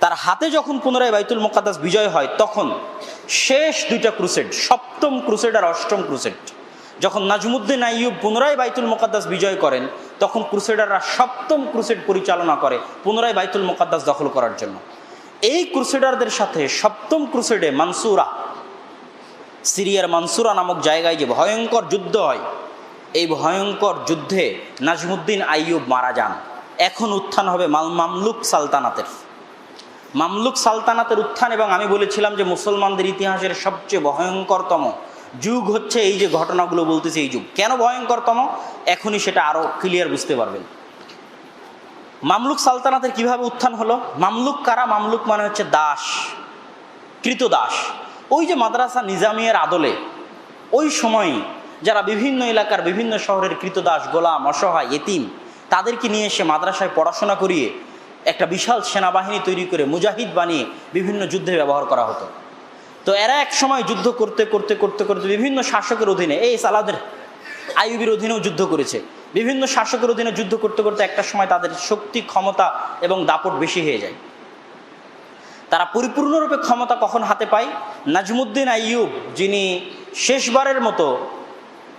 তার হাতে যখন পুনরায় বাইতুল মুকাদ্দাস বিজয় হয় তখন শেষ 2টা ক্রুসেড, 7ম ক্রুসেড আর 8ম ক্রুসেড, যখন নাজমুদ্দিন আইয়ুব পুনরায় বাইতুল মুকাদ্দাস বিজয় করেন তখন ক্রুসেডাররা 7ম ক্রুসেড পরিচালনা করে পুনরায় বাইতুল মুকাদ্দাস দখল করার জন্য। এই ক্রুসেডারদের সাথে 7ম ক্রুসেডে মানসুরা, সিরিয়ার মানসুরা নামক জায়গায় যে ভয়ঙ্কর যুদ্ধ হয়, এই ভয়ঙ্কর যুদ্ধে নাজমুদ্দিন আইয়ুব মারা যান। এখন উত্থান হবে মামলুক সালতানাতের। মামলুক সালতানাতের উত্থান, এবং আমি বলেছিলাম যে মুসলমানদের ইতিহাসের সবচেয়ে ভয়ঙ্করতম যুগ হচ্ছে এই যে ঘটনাগুলো বলতেছে এই যুগ। কেন ভয়ঙ্করতম এখনই সেটা আরো ক্লিয়ার বুঝতে পারবেন। মামলুক সালতানাতের কিভাবে উত্থান হলো? মামলুক কারা? মামলুক মানে হচ্ছে দাস, কৃতদাস। ওই যে মাদ্রাসা নিজামিয়ার আদলে ওই সময় যারা বিভিন্ন এলাকার বিভিন্ন শহরের কৃতদাস, গোলাম, অসহায়, এতিম, তাদেরকে নিয়ে এসে মাদ্রাসায় পড়াশোনা করিয়ে একটা বিশাল সেনাবাহিনী তৈরি করে মুজাহিদ বানিয়ে বিভিন্ন যুদ্ধে ব্যবহার করা হতো। তো এরা এক সময় যুদ্ধ করতে করতে করতে করতে বিভিন্ন শাসকের অধীনে, এই সালাহুদ্দিন আইয়ুবীর অধীনেও যুদ্ধ করেছে, বিভিন্ন শাসকের অধীনে যুদ্ধ করতে করতে একটা সময় তাদের শক্তি, ক্ষমতা এবং দাপট বেশি হয়ে যায়। তারা পরিপূর্ণরূপে ক্ষমতা কখন হাতে পায়? নাজমুদ্দিন আইয়ুব, যিনি শেষবারের মতো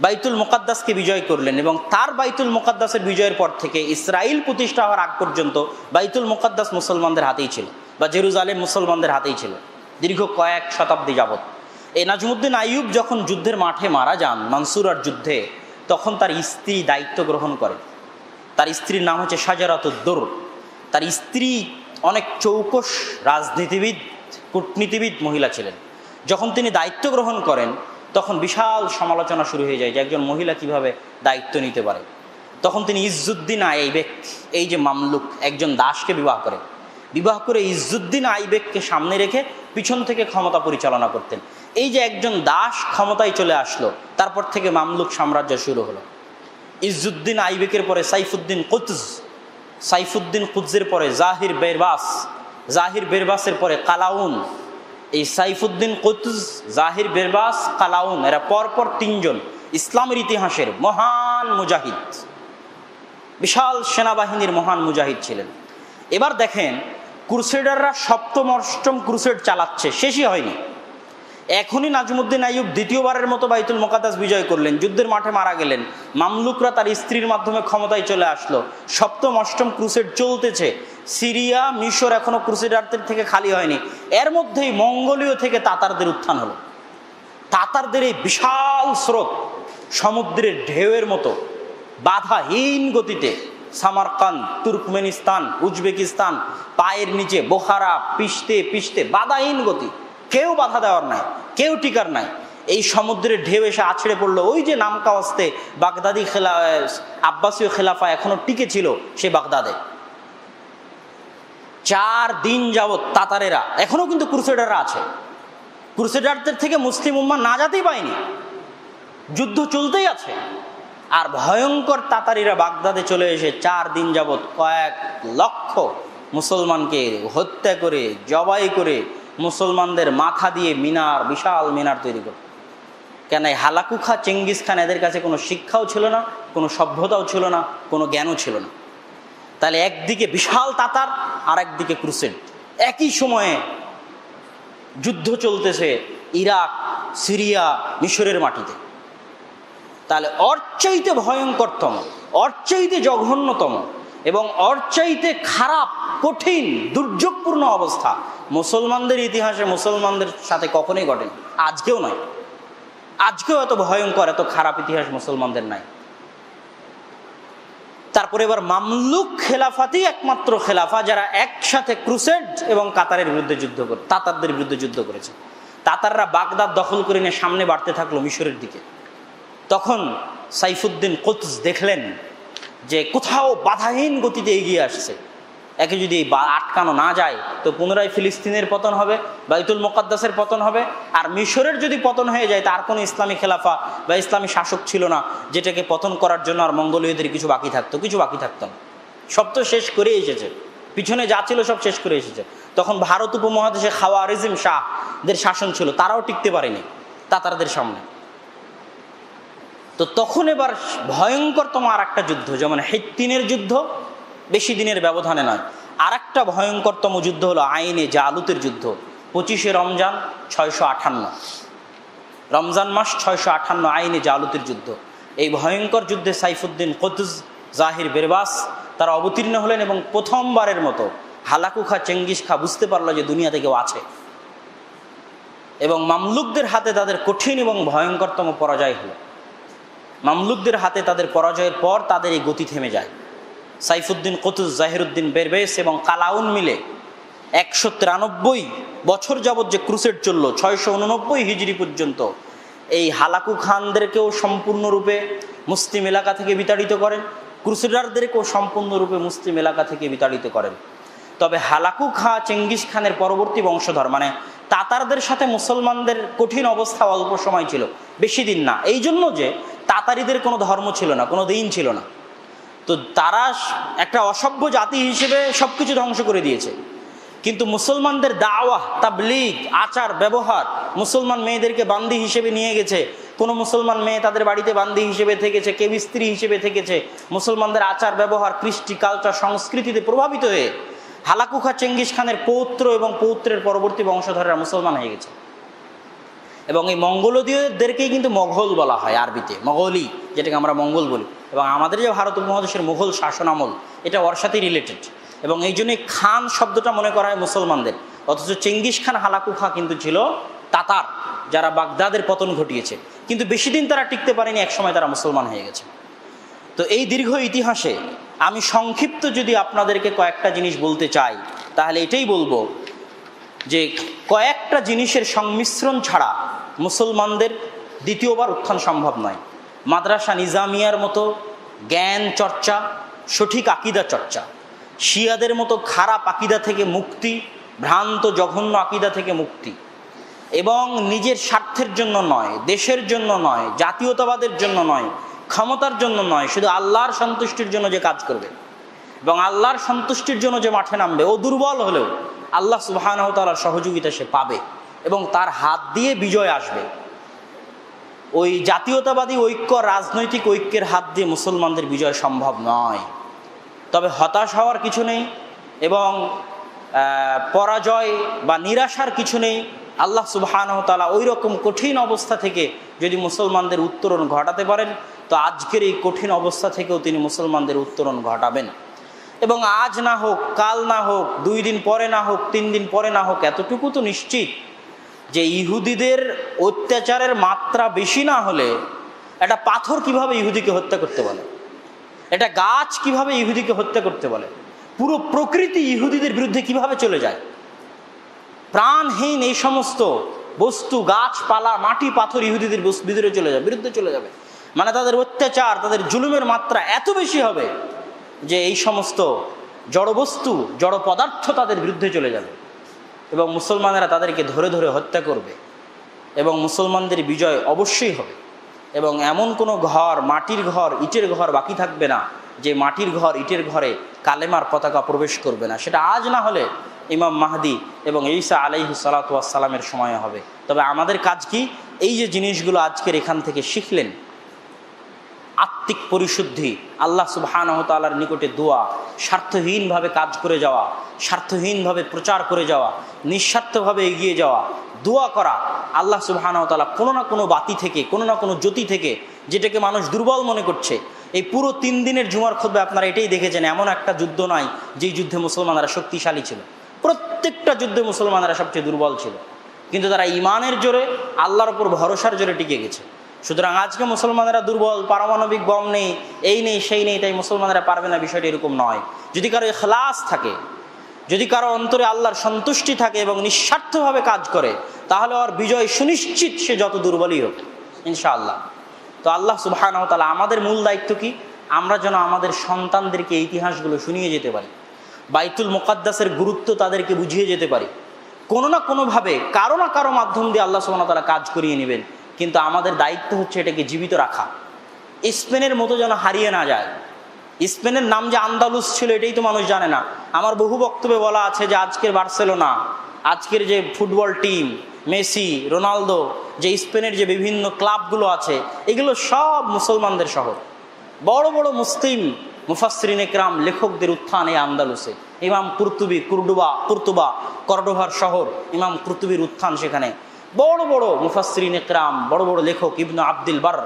বাইতুল মুকাদ্দাসকে বিজয় করলেন, এবং তার বাইতুল মুকাদ্দাসের বিজয়ের পর থেকে ইসরায়েল প্রতিষ্ঠা হওয়ার আগ পর্যন্ত বাইতুল মুকাদ্দাস মুসলমানদের হাতেই ছিল, বা জেরুজালেম মুসলমানদের হাতেই ছিল দীর্ঘ কয়েক শতাব্দী যাবৎ। এই নাজমুদ্দিন আইয়ুব যখন যুদ্ধের মাঠে মারা যান মানসুরার যুদ্ধে, তখন তার স্ত্রী দায়িত্ব গ্রহণ করে। তার স্ত্রীর নাম হচ্ছে শাজারাতুদ্দুর। তার স্ত্রী অনেক চৌকস রাজনীতিবিদ, কূটনীতিবিদ মহিলা ছিলেন। যখন তিনি দায়িত্ব গ্রহণ করেন তখন বিশাল সমালোচনা শুরু হয়ে যায় যে একজন মহিলা কিভাবে দায়িত্ব নিতে পারে। তখন তিনি ইজ্জুদ্দিন আইবেক, এই যে মামলুক, একজন দাসকে বিবাহ করে ইজ্জুদ্দিন আইবেককে সামনে রেখে পিছন থেকে ক্ষমতা পরিচালনা করতেন। এই যে একজন দাস ক্ষমতায় চলে আসলো, তারপর থেকে মামলুক সাম্রাজ্য শুরু হলো। ইজ্জুদ্দিন আইবেকের পরে সাইফুদ্দিন কুতজ, সাইফুদ্দিন কুতজের পরে জাহির বেরবাসের পরে কালাউন, এই সাইফুদ্দিন কুতুজ, জাহির বেরবাস, কালাউন, এরা পরপর তিনজন ইসলামের ইতিহাসের মহান মুজাহিদ, বিশাল সেনাবাহিনীর মহান মুজাহিদ ছিলেন। এবার দেখেন ক্রুসেডাররা সপ্তম অষ্টম ক্রুসেড চালাচ্ছে, শেষই হয়নি। এখনই নাজমুদ্দিন আইয়ুব দ্বিতীয়বারের মতো বাইতুল মুকাদ্দাস বিজয় করলেন, যুদ্ধের মাঠে মারা গেলেন, মামলুকরা তার স্ত্রীর মাধ্যমে ক্ষমতায় চলে আসলো, সপ্তম অষ্টম ক্রুসেড চলতেছে, সিরিয়া মিশর এখনো ক্রুসেডারদের থেকে খালি হয়নি। এর মধ্যেই মঙ্গোলীয় থেকে তাতারদের উত্থান হলো। তাতারদের এই বিশাল স্রোত সমুদ্রের ঢেউয়ের মতো বাধাহীন গতিতে সামারকান্দ, তুর্কমেনিস্তান, উজবেকিস্তান, পায়ের নিচে বোখারা পিষতে পিষতে বাধাহীন গতি, কেউ বাধা দেওয়ার নাই, কেউ টিকার নাই। এই সমুদ্রের ঢেউ এসে আছড়ে পড়লো ওই যে নামকা অস্তে বাগদাদি আব্বাসীয় খেলাফা এখনো টিকে ছিল সে বাগদাদে। 4 দিন যাবৎ তাতারেরা, এখনো কিন্তু ক্রুসেডাররা আছে, ক্রুসেডারদের থেকে মুসলিম উম্মাহ নাজাতই পায়নি, যুদ্ধ চলতেই আছে। আর ভয়ঙ্কর তাতারিরা বাগদাদে চলে এসে 4 দিন যাবৎ কয়েক লক্ষ মুসলমানকে হত্যা করে, জবাই করে, মুসলমানদের মাথা দিয়ে মিনার, বিশাল মিনার তৈরি করে। কেন এই হালাকু খা চেঙ্গিস খান এদের কাছে কোনো শিক্ষাও ছিল না, কোনো সভ্যতাও ছিল না, কোনো জ্ঞানও ছিল না। তাহলে একদিকে বিশাল তাতার, আর একদিকে ক্রুসেড, একই সময়ে যুদ্ধ চলতেছে ইরাক, সিরিয়া, মিশরের মাটিতে। তাহলে অর্চাইতে ভয়ঙ্করতম, অর্চাইতে জঘন্যতম এবং অর্চাইতে খারাপ, কঠিন, দুর্যোগপূর্ণ অবস্থা মুসলমানদের ইতিহাসে মুসলমানদের সাথে কখনোই ঘটেনি, আজকেও নয়। আজকেও এত ভয়ঙ্কর, এত খারাপ ইতিহাস মুসলমানদের নাই। তারপরে এবার মামলুক খেলাফাতেই একমাত্র খেলাফা যারা একসাথে ক্রুসেড এবং কাতারের বিরুদ্ধে যুদ্ধ করে, তাতারদের বিরুদ্ধে যুদ্ধ করেছে। তাতাররা বাগদাদ দখল করে নিয়ে সামনে বাড়তে থাকলো মিশরের দিকে। তখন সাইফুদ্দিন কুতুজ দেখলেন যে কোথাও বাধাহীন গতিতে এগিয়ে আসছে, একে যদি আটকানো না যায় তো পুনরায় ফিলিস্তিনের পতন হবে, বাইতুল মুকাদ্দাসের পতন হবে। আর মিশরের যদি পতন হয়ে যায় তার কোনো ইসলামী খেলাফা বা ইসলামী শাসক ছিল না যেটাকে পতন করার জন্য আর মঙ্গোলীয়দের কিছু বাকি থাকতো না, সব তো শেষ করে এসেছে, পিছনে যা ছিল সব শেষ করে এসেছে। তখন ভারত উপমহাদেশে খাওয়ারিজম শাহদের শাসন ছিল, তারাও টিকতে পারেনি তাতারদের সামনে। তো তখন এবার ভয়ঙ্করতম আর একটা যুদ্ধ, যেমন হিত্তিনের যুদ্ধ, বেশি দিনের ব্যবধানে নয়, আর একটা ভয়ঙ্করতম যুদ্ধ হলো আইনে জালুতের যুদ্ধ। 25শে রমজান 658, রমজান মাস 658, আইনে জালুতের যুদ্ধ। এই ভয়ঙ্কর যুদ্ধে সাইফুদ্দিন কুতুজ, জাহির বেরবাস তারা অবতীর্ণ হলেন এবং প্রথমবারের মতো হালাকু খা চেঙ্গিস খা বুঝতে পারলো যে দুনিয়াতে কেউ আছে। এবং মামলুকদের হাতে তাদের কঠিন এবং ভয়ঙ্করতম পরাজয় হলো। মামলুকদের হাতে তাদের পরাজয়ের পর তাদের এই গতি থেমে যায়। সাইফুদ্দিন কুতুজ, জাহিরুদ্দিন বেরবেস এবং কালাউন মিলে 193 বছর যাবৎ যে ক্রুসেড চলল, 689 হিজরি পর্যন্ত, এই হালাকু খানদেরকেও সম্পূর্ণরূপে মুসলিম এলাকা থেকে বিতাড়িত করেন, ক্রুসেডারদেরকেও সম্পূর্ণরূপে মুসলিম এলাকা থেকে বিতাড়িত করেন। তবে হালাকু খা চেঙ্গিস খানের পরবর্তী বংশধর মানে তাতারদের সাথে মুসলমানদের কঠিন অবস্থা অল্প সময় ছিল, বেশি দিন না। এই জন্য যে তাতারিদের কোনো ধর্ম ছিল না, কোনো দিন ছিল না, তো তারা একটা অসভ্য জাতি হিসেবে সব কিছু ধ্বংস করে দিয়েছে। কিন্তু মুসলমানদের দাওয়াহ, তাবলীগ, আচার ব্যবহার, মুসলমান মেয়েদেরকে বান্দি হিসেবে নিয়ে গেছে, কোনো মুসলমান মেয়ে তাদের বাড়িতে বান্দি হিসেবে থেকেছে, কেউ স্ত্রী হিসেবে থেকেছে। মুসলমানদের আচার ব্যবহার, কৃষ্টি, কালচার, সংস্কৃতিতে প্রভাবিত হয়ে হালাকু খা চেঙ্গিস খানের পৌত্র এবং পৌত্রের পরবর্তী বংশধররা মুসলমান হয়ে গেছে। এবং এই মঙ্গোলীয়দেরকেই কিন্তু মোঘল বলা হয় আরবিতে, মোগলি, যেটাকে আমরা মঙ্গল বলি। এবং আমাদের যে ভারত উপমহাদেশের মুঘল শাসন আমল, এটা ওর সাথেই রিলেটেড। এবং এই জন্যই খান শব্দটা মনে করা হয় মুসলমানদের, অথচ চেঙ্গিস খান হালাকু খা কিন্তু ছিল তাতার, যারা বাগদাদের পতন ঘটিয়েছে। কিন্তু বেশি দিন তারা টিকতে পারেনি, একসময় তারা মুসলমান হয়ে গেছে। তো এই দীর্ঘ ইতিহাসে আমি সংক্ষিপ্ত যদি আপনাদেরকে কয়েকটা জিনিস বলতে চাই, তাহলে এটাই বলবো যে কয়েকটা জিনিসের সংমিশ্রণ ছাড়া মুসলমানদের দ্বিতীয়বার উত্থান সম্ভব নয়। মাদ্রাসা নিজামিয়ার মতো জ্ঞান চর্চা, সঠিক আকিদা চর্চা, শিয়াদের মতো খারাপ আকিদা থেকে মুক্তি, ভ্রান্ত জঘন্য আকিদা থেকে মুক্তি, এবং নিজের স্বার্থের জন্য নয়, দেশের জন্য নয়, জাতীয়তাবাদের জন্য নয়, ক্ষমতার জন্য নয়, শুধু আল্লাহর সন্তুষ্টির জন্য যে কাজ করবে এবং আল্লাহর সন্তুষ্টির জন্য যে মাঠে নামবে, ও দুর্বল হলেও আল্লাহ সুবহানাহু ওয়া তাআলার সহযোগিতা সে পাবে। এবং তার হাত দিয়ে বিজয় আসবে। ওই জাতীয়তাবাদী ঐক্য, রাজনৈতিক ঐক্যের হাত দিয়ে মুসলমানদের বিজয় সম্ভব নয়। তবে হতাশ হওয়ার কিছু নেই এবং পরাজয় বা নিরাশার কিছু নেই। আল্লাহ সুবহানাহু ওয়া তাআলা ওই রকম কঠিন অবস্থা থেকে যদি মুসলমানদের উত্তরণ ঘটাতে পারেন, তো আজকের এই কঠিন অবস্থা থেকেও তিনি মুসলমানদের উত্তরণ ঘটাবেন। এবং আজ না হোক, কাল না হোক, 2 দিন পরে না হোক, 3 দিন পরে না হোক, এতটুকু তো নিশ্চিত যে ইহুদিদের অত্যাচারের মাত্রা বেশি না হলে একটা পাথর কিভাবে ইহুদিকে হত্যা করতে বলে, একটা গাছ কিভাবে ইহুদিকে হত্যা করতে বলে, পুরো প্রকৃতি ইহুদিদের বিরুদ্ধে কিভাবে চলে যায়। প্রাণহীন এই সমস্ত বস্তু, গাছপালা, মাটি, পাথর ইহুদিদের বিরুদ্ধে চলে যাবে। মানে তাদের অত্যাচার, তাদের জুলুমের মাত্রা এত বেশি হবে যে এই সমস্ত জড় বস্তু, জড় পদার্থ তাদের বিরুদ্ধে চলে যাবে এবং মুসলমানেরা তাদেরকে ধরে ধরে হত্যা করবে এবং মুসলমানদের বিজয় অবশ্যই হবে। এবং এমন কোনো ঘর, মাটির ঘর, ইটের ঘর বাকি থাকবে না যে মাটির ঘর, ইটের ঘরে কালেমার পতাকা প্রবেশ করবে না। সেটা আজ না হলে ইমাম মাহদি এবং ঈসা আলাইহিস সালাতু ওয়াস সালামের সময় হবে। তবে আমাদের কাজ কি? এই যে জিনিসগুলো আজকের এখান থেকে শিখলেন, আত্মিক পরিশুদ্ধি, আল্লাহ সুবহানাহু ওয়া তাআলার নিকটে দোয়া, স্বার্থহীনভাবে কাজ করে যাওয়া, স্বার্থহীনভাবে প্রচার করে যাওয়া, নিঃস্বার্থভাবে এগিয়ে যাওয়া, দোয়া করা। আল্লাহ সুবহানাহু ওয়া তাআলা কোনো না কোনো বাতি থেকে, কোনো না কোনো জ্যোতি থেকে, যেটাকে মানুষ দুর্বল মনে করছে, এই পুরো 3 দিনের জুমার খুতবায় আপনারা এটাই দেখেছেন, এমন একটা যুদ্ধ নাই যেই যুদ্ধে মুসলমানরা শক্তিশালী ছিল। প্রত্যেকটা যুদ্ধে মুসলমানরা সবচেয়ে দুর্বল ছিল, কিন্তু তারা ইমানের জোরে, আল্লাহর উপর ভরসার জোরে টিকে গেছে। সুতরাং আজকে মুসলমানেরা দুর্বল, পারমাণবিক বম নেই, এই নেই, সেই নেই, তাই মুসলমানেরা পারবে না, বিষয়টি এরকম নয়। যদি কারো ইখলাস থাকে, যদি কারো অন্তরে আল্লাহর সন্তুষ্টি থাকে এবং নিঃস্বার্থভাবে কাজ করে, তাহলে ওর বিজয় সুনিশ্চিত, সে যত দুর্বলই হোক, ইনশাআল্লাহ। তো আল্লাহ সুবহানাহু ওয়া তাআলা, আমাদের মূল দায়িত্ব কি? আমরা যেন আমাদের সন্তানদেরকে ইতিহাসগুলো শুনিয়ে যেতে পারি, বাইতুল মুকাদ্দাসের গুরুত্ব তাদেরকে বুঝিয়ে যেতে পারি। কোনো না কোনোভাবে, কারো না কারো মাধ্যম দিয়ে আল্লাহ সুবহানাহু ওয়া তাআলা কাজ করিয়ে নেবেন, কিন্তু আমাদের দায়িত্ব হচ্ছে এটাকে জীবিত রাখা। স্পেনের মতো যেন হারিয়ে না যায়। স্পেনের নাম যে আন্দালুস ছিল, এটাই তো মানুষ জানে না। আমার বহু বক্তব্যে বলা আছে যে আজকের বার্সেলোনা, আজকের যে ফুটবল টিম, মেসি, রোনালদো, যে স্পেনের যে বিভিন্ন ক্লাবগুলো আছে, এগুলো সব মুসলমানদের শহর। বড় বড় মুসলিম মুফাসসিরিন ইকরাম, লেখকদের উত্থান এই আন্দালুসে। ইমাম কুরতুবি, কর্ডোভার শহর, ইমাম কুরতুবির উত্থান সেখানে। বড় বড় মুফাসসিরিন ইকরাম, বড় বড় লেখক, ইবনু আব্দুল বার,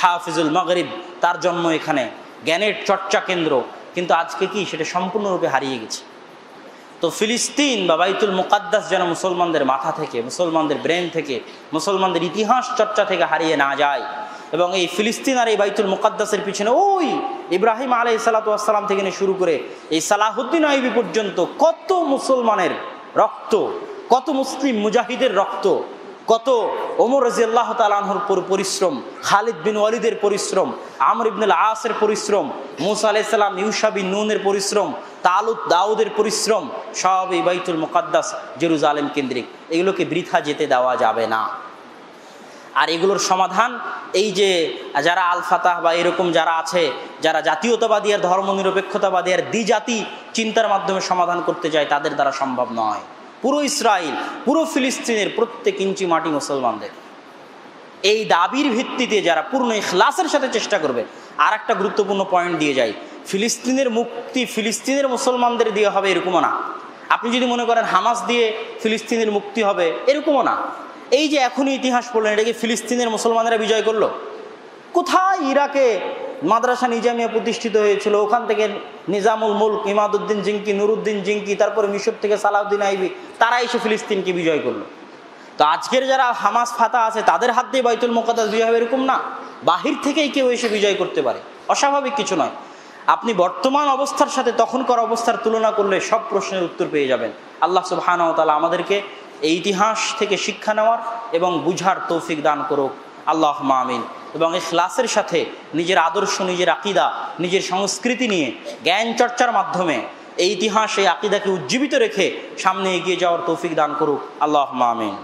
হাফিজুল মাগরিব, তার জন্ম এখানে, জ্ঞানের চর্চা কেন্দ্র। কিন্তু আজকে কি সেটা সম্পূর্ণরূপে হারিয়ে গেছে। তো ফিলিস্তিন বা বাইতুল মুকাদ্দাস যেন মুসলমানদের মাথা থেকে, মুসলমানদের ব্রেন থেকে, মুসলমানদের ইতিহাস চর্চা থেকে হারিয়ে না যায়। এবং এই ফিলিস্তিন আর এই বাইতুল মুকাদ্দাসের পিছনে ওই ইব্রাহিম আলাইহিস সালাতু ওয়াস সালাম থেকে শুরু করে এই সালাহুদ্দিন আইয়ুবী পর্যন্ত কত মুসলমানের রক্ত, কত মুসলিম মুজাহিদের রক্ত, কত ওমর রাদিয়াল্লাহু তাআলা আনহুর পরিশ্রম, খালিদ বিন ওয়ালিদের পরিশ্রম, আমর ইবনুল আসের পরিশ্রম, মূসা আলাইহিস সালাম, ইউশা বিন নুনের পরিশ্রম, তালুত দাউদের পরিশ্রম, সব এই বাইতুল মুকাদ্দাস জেরুজালেম কেন্দ্রিক। এগুলোকে বৃথা যেতে দেওয়া যাবে না। আর এগুলোর সমাধান এই যে যারা আল ফাতাহ বা এরকম যারা আছে, যারা জাতীয়তাবাদী আর ধর্মনিরপেক্ষতাবাদী আর দ্বিজাতি চিন্তার মাধ্যমে সমাধান করতে চায়, তাদের দ্বারা সম্ভব নয়। পুরো ইসরায়েল, পুরো ফিলিস্তিনের প্রত্যেক ইঞ্চি মাটি মুসলমানদের। এই দাবির ভিত্তিতে যারা পূর্ণ ইখলাসের সাথে চেষ্টা করবে। আর একটা গুরুত্বপূর্ণ পয়েন্ট দিয়ে যাই, ফিলিস্তিনের মুক্তি ফিলিস্তিনের মুসলমানদের দিয়ে হবে এরকমও না। আপনি যদি মনে করেন হামাস দিয়ে ফিলিস্তিনের মুক্তি হবে, এরকমও না। এই যে এখনই ইতিহাস পড়লেন, এটাকে ফিলিস্তিনের মুসলমানেরা বিজয় করলো? কোথায়? ইরাকে মাদ্রাসা নিজামিয়া প্রতিষ্ঠিত হয়েছিল, ওখান থেকে নিজামুল মুলক, ইমাদউদ্দিন জিঙ্কি, নুরুদ্দিন জিঙ্কি, তারপরে মিশর থেকে সালাউদ্দিন আইবি, তারা এসে ফিলিস্তিনকে বিজয় করলো। তো আজকের যারা হামাস ফাতা আছে, তাদের হাত দিয়ে বাইতুল মুকাদ্দাস বিজয় হবে এরকম না। বাহির থেকেই কেউ এসে বিজয় করতে পারে, অস্বাভাবিক কিছু নয়। আপনি বর্তমান অবস্থার সাথে তখনকার অবস্থার তুলনা করলে সব প্রশ্নের উত্তর পেয়ে যাবেন। আল্লাহ সুবহানাহু ওয়া তাআলা আমাদেরকে এই ইতিহাস থেকে শিক্ষা নেওয়ার এবং বুঝার তৌফিক দান করুক, আল্লাহুম্মা আমিন। এবং ইখলাসের সাথে নিজের আদর্শ, নিজের আকীদা, নিজের সংস্কৃতি নিয়ে জ্ঞান চর্চার মাধ্যমে এই ইতিহাস, এই আকীদাকে উজ্জীবিত রেখে সামনে এগিয়ে যাওয়ার তৌফিক দান করুক, আল্লাহুম্মা আমিন।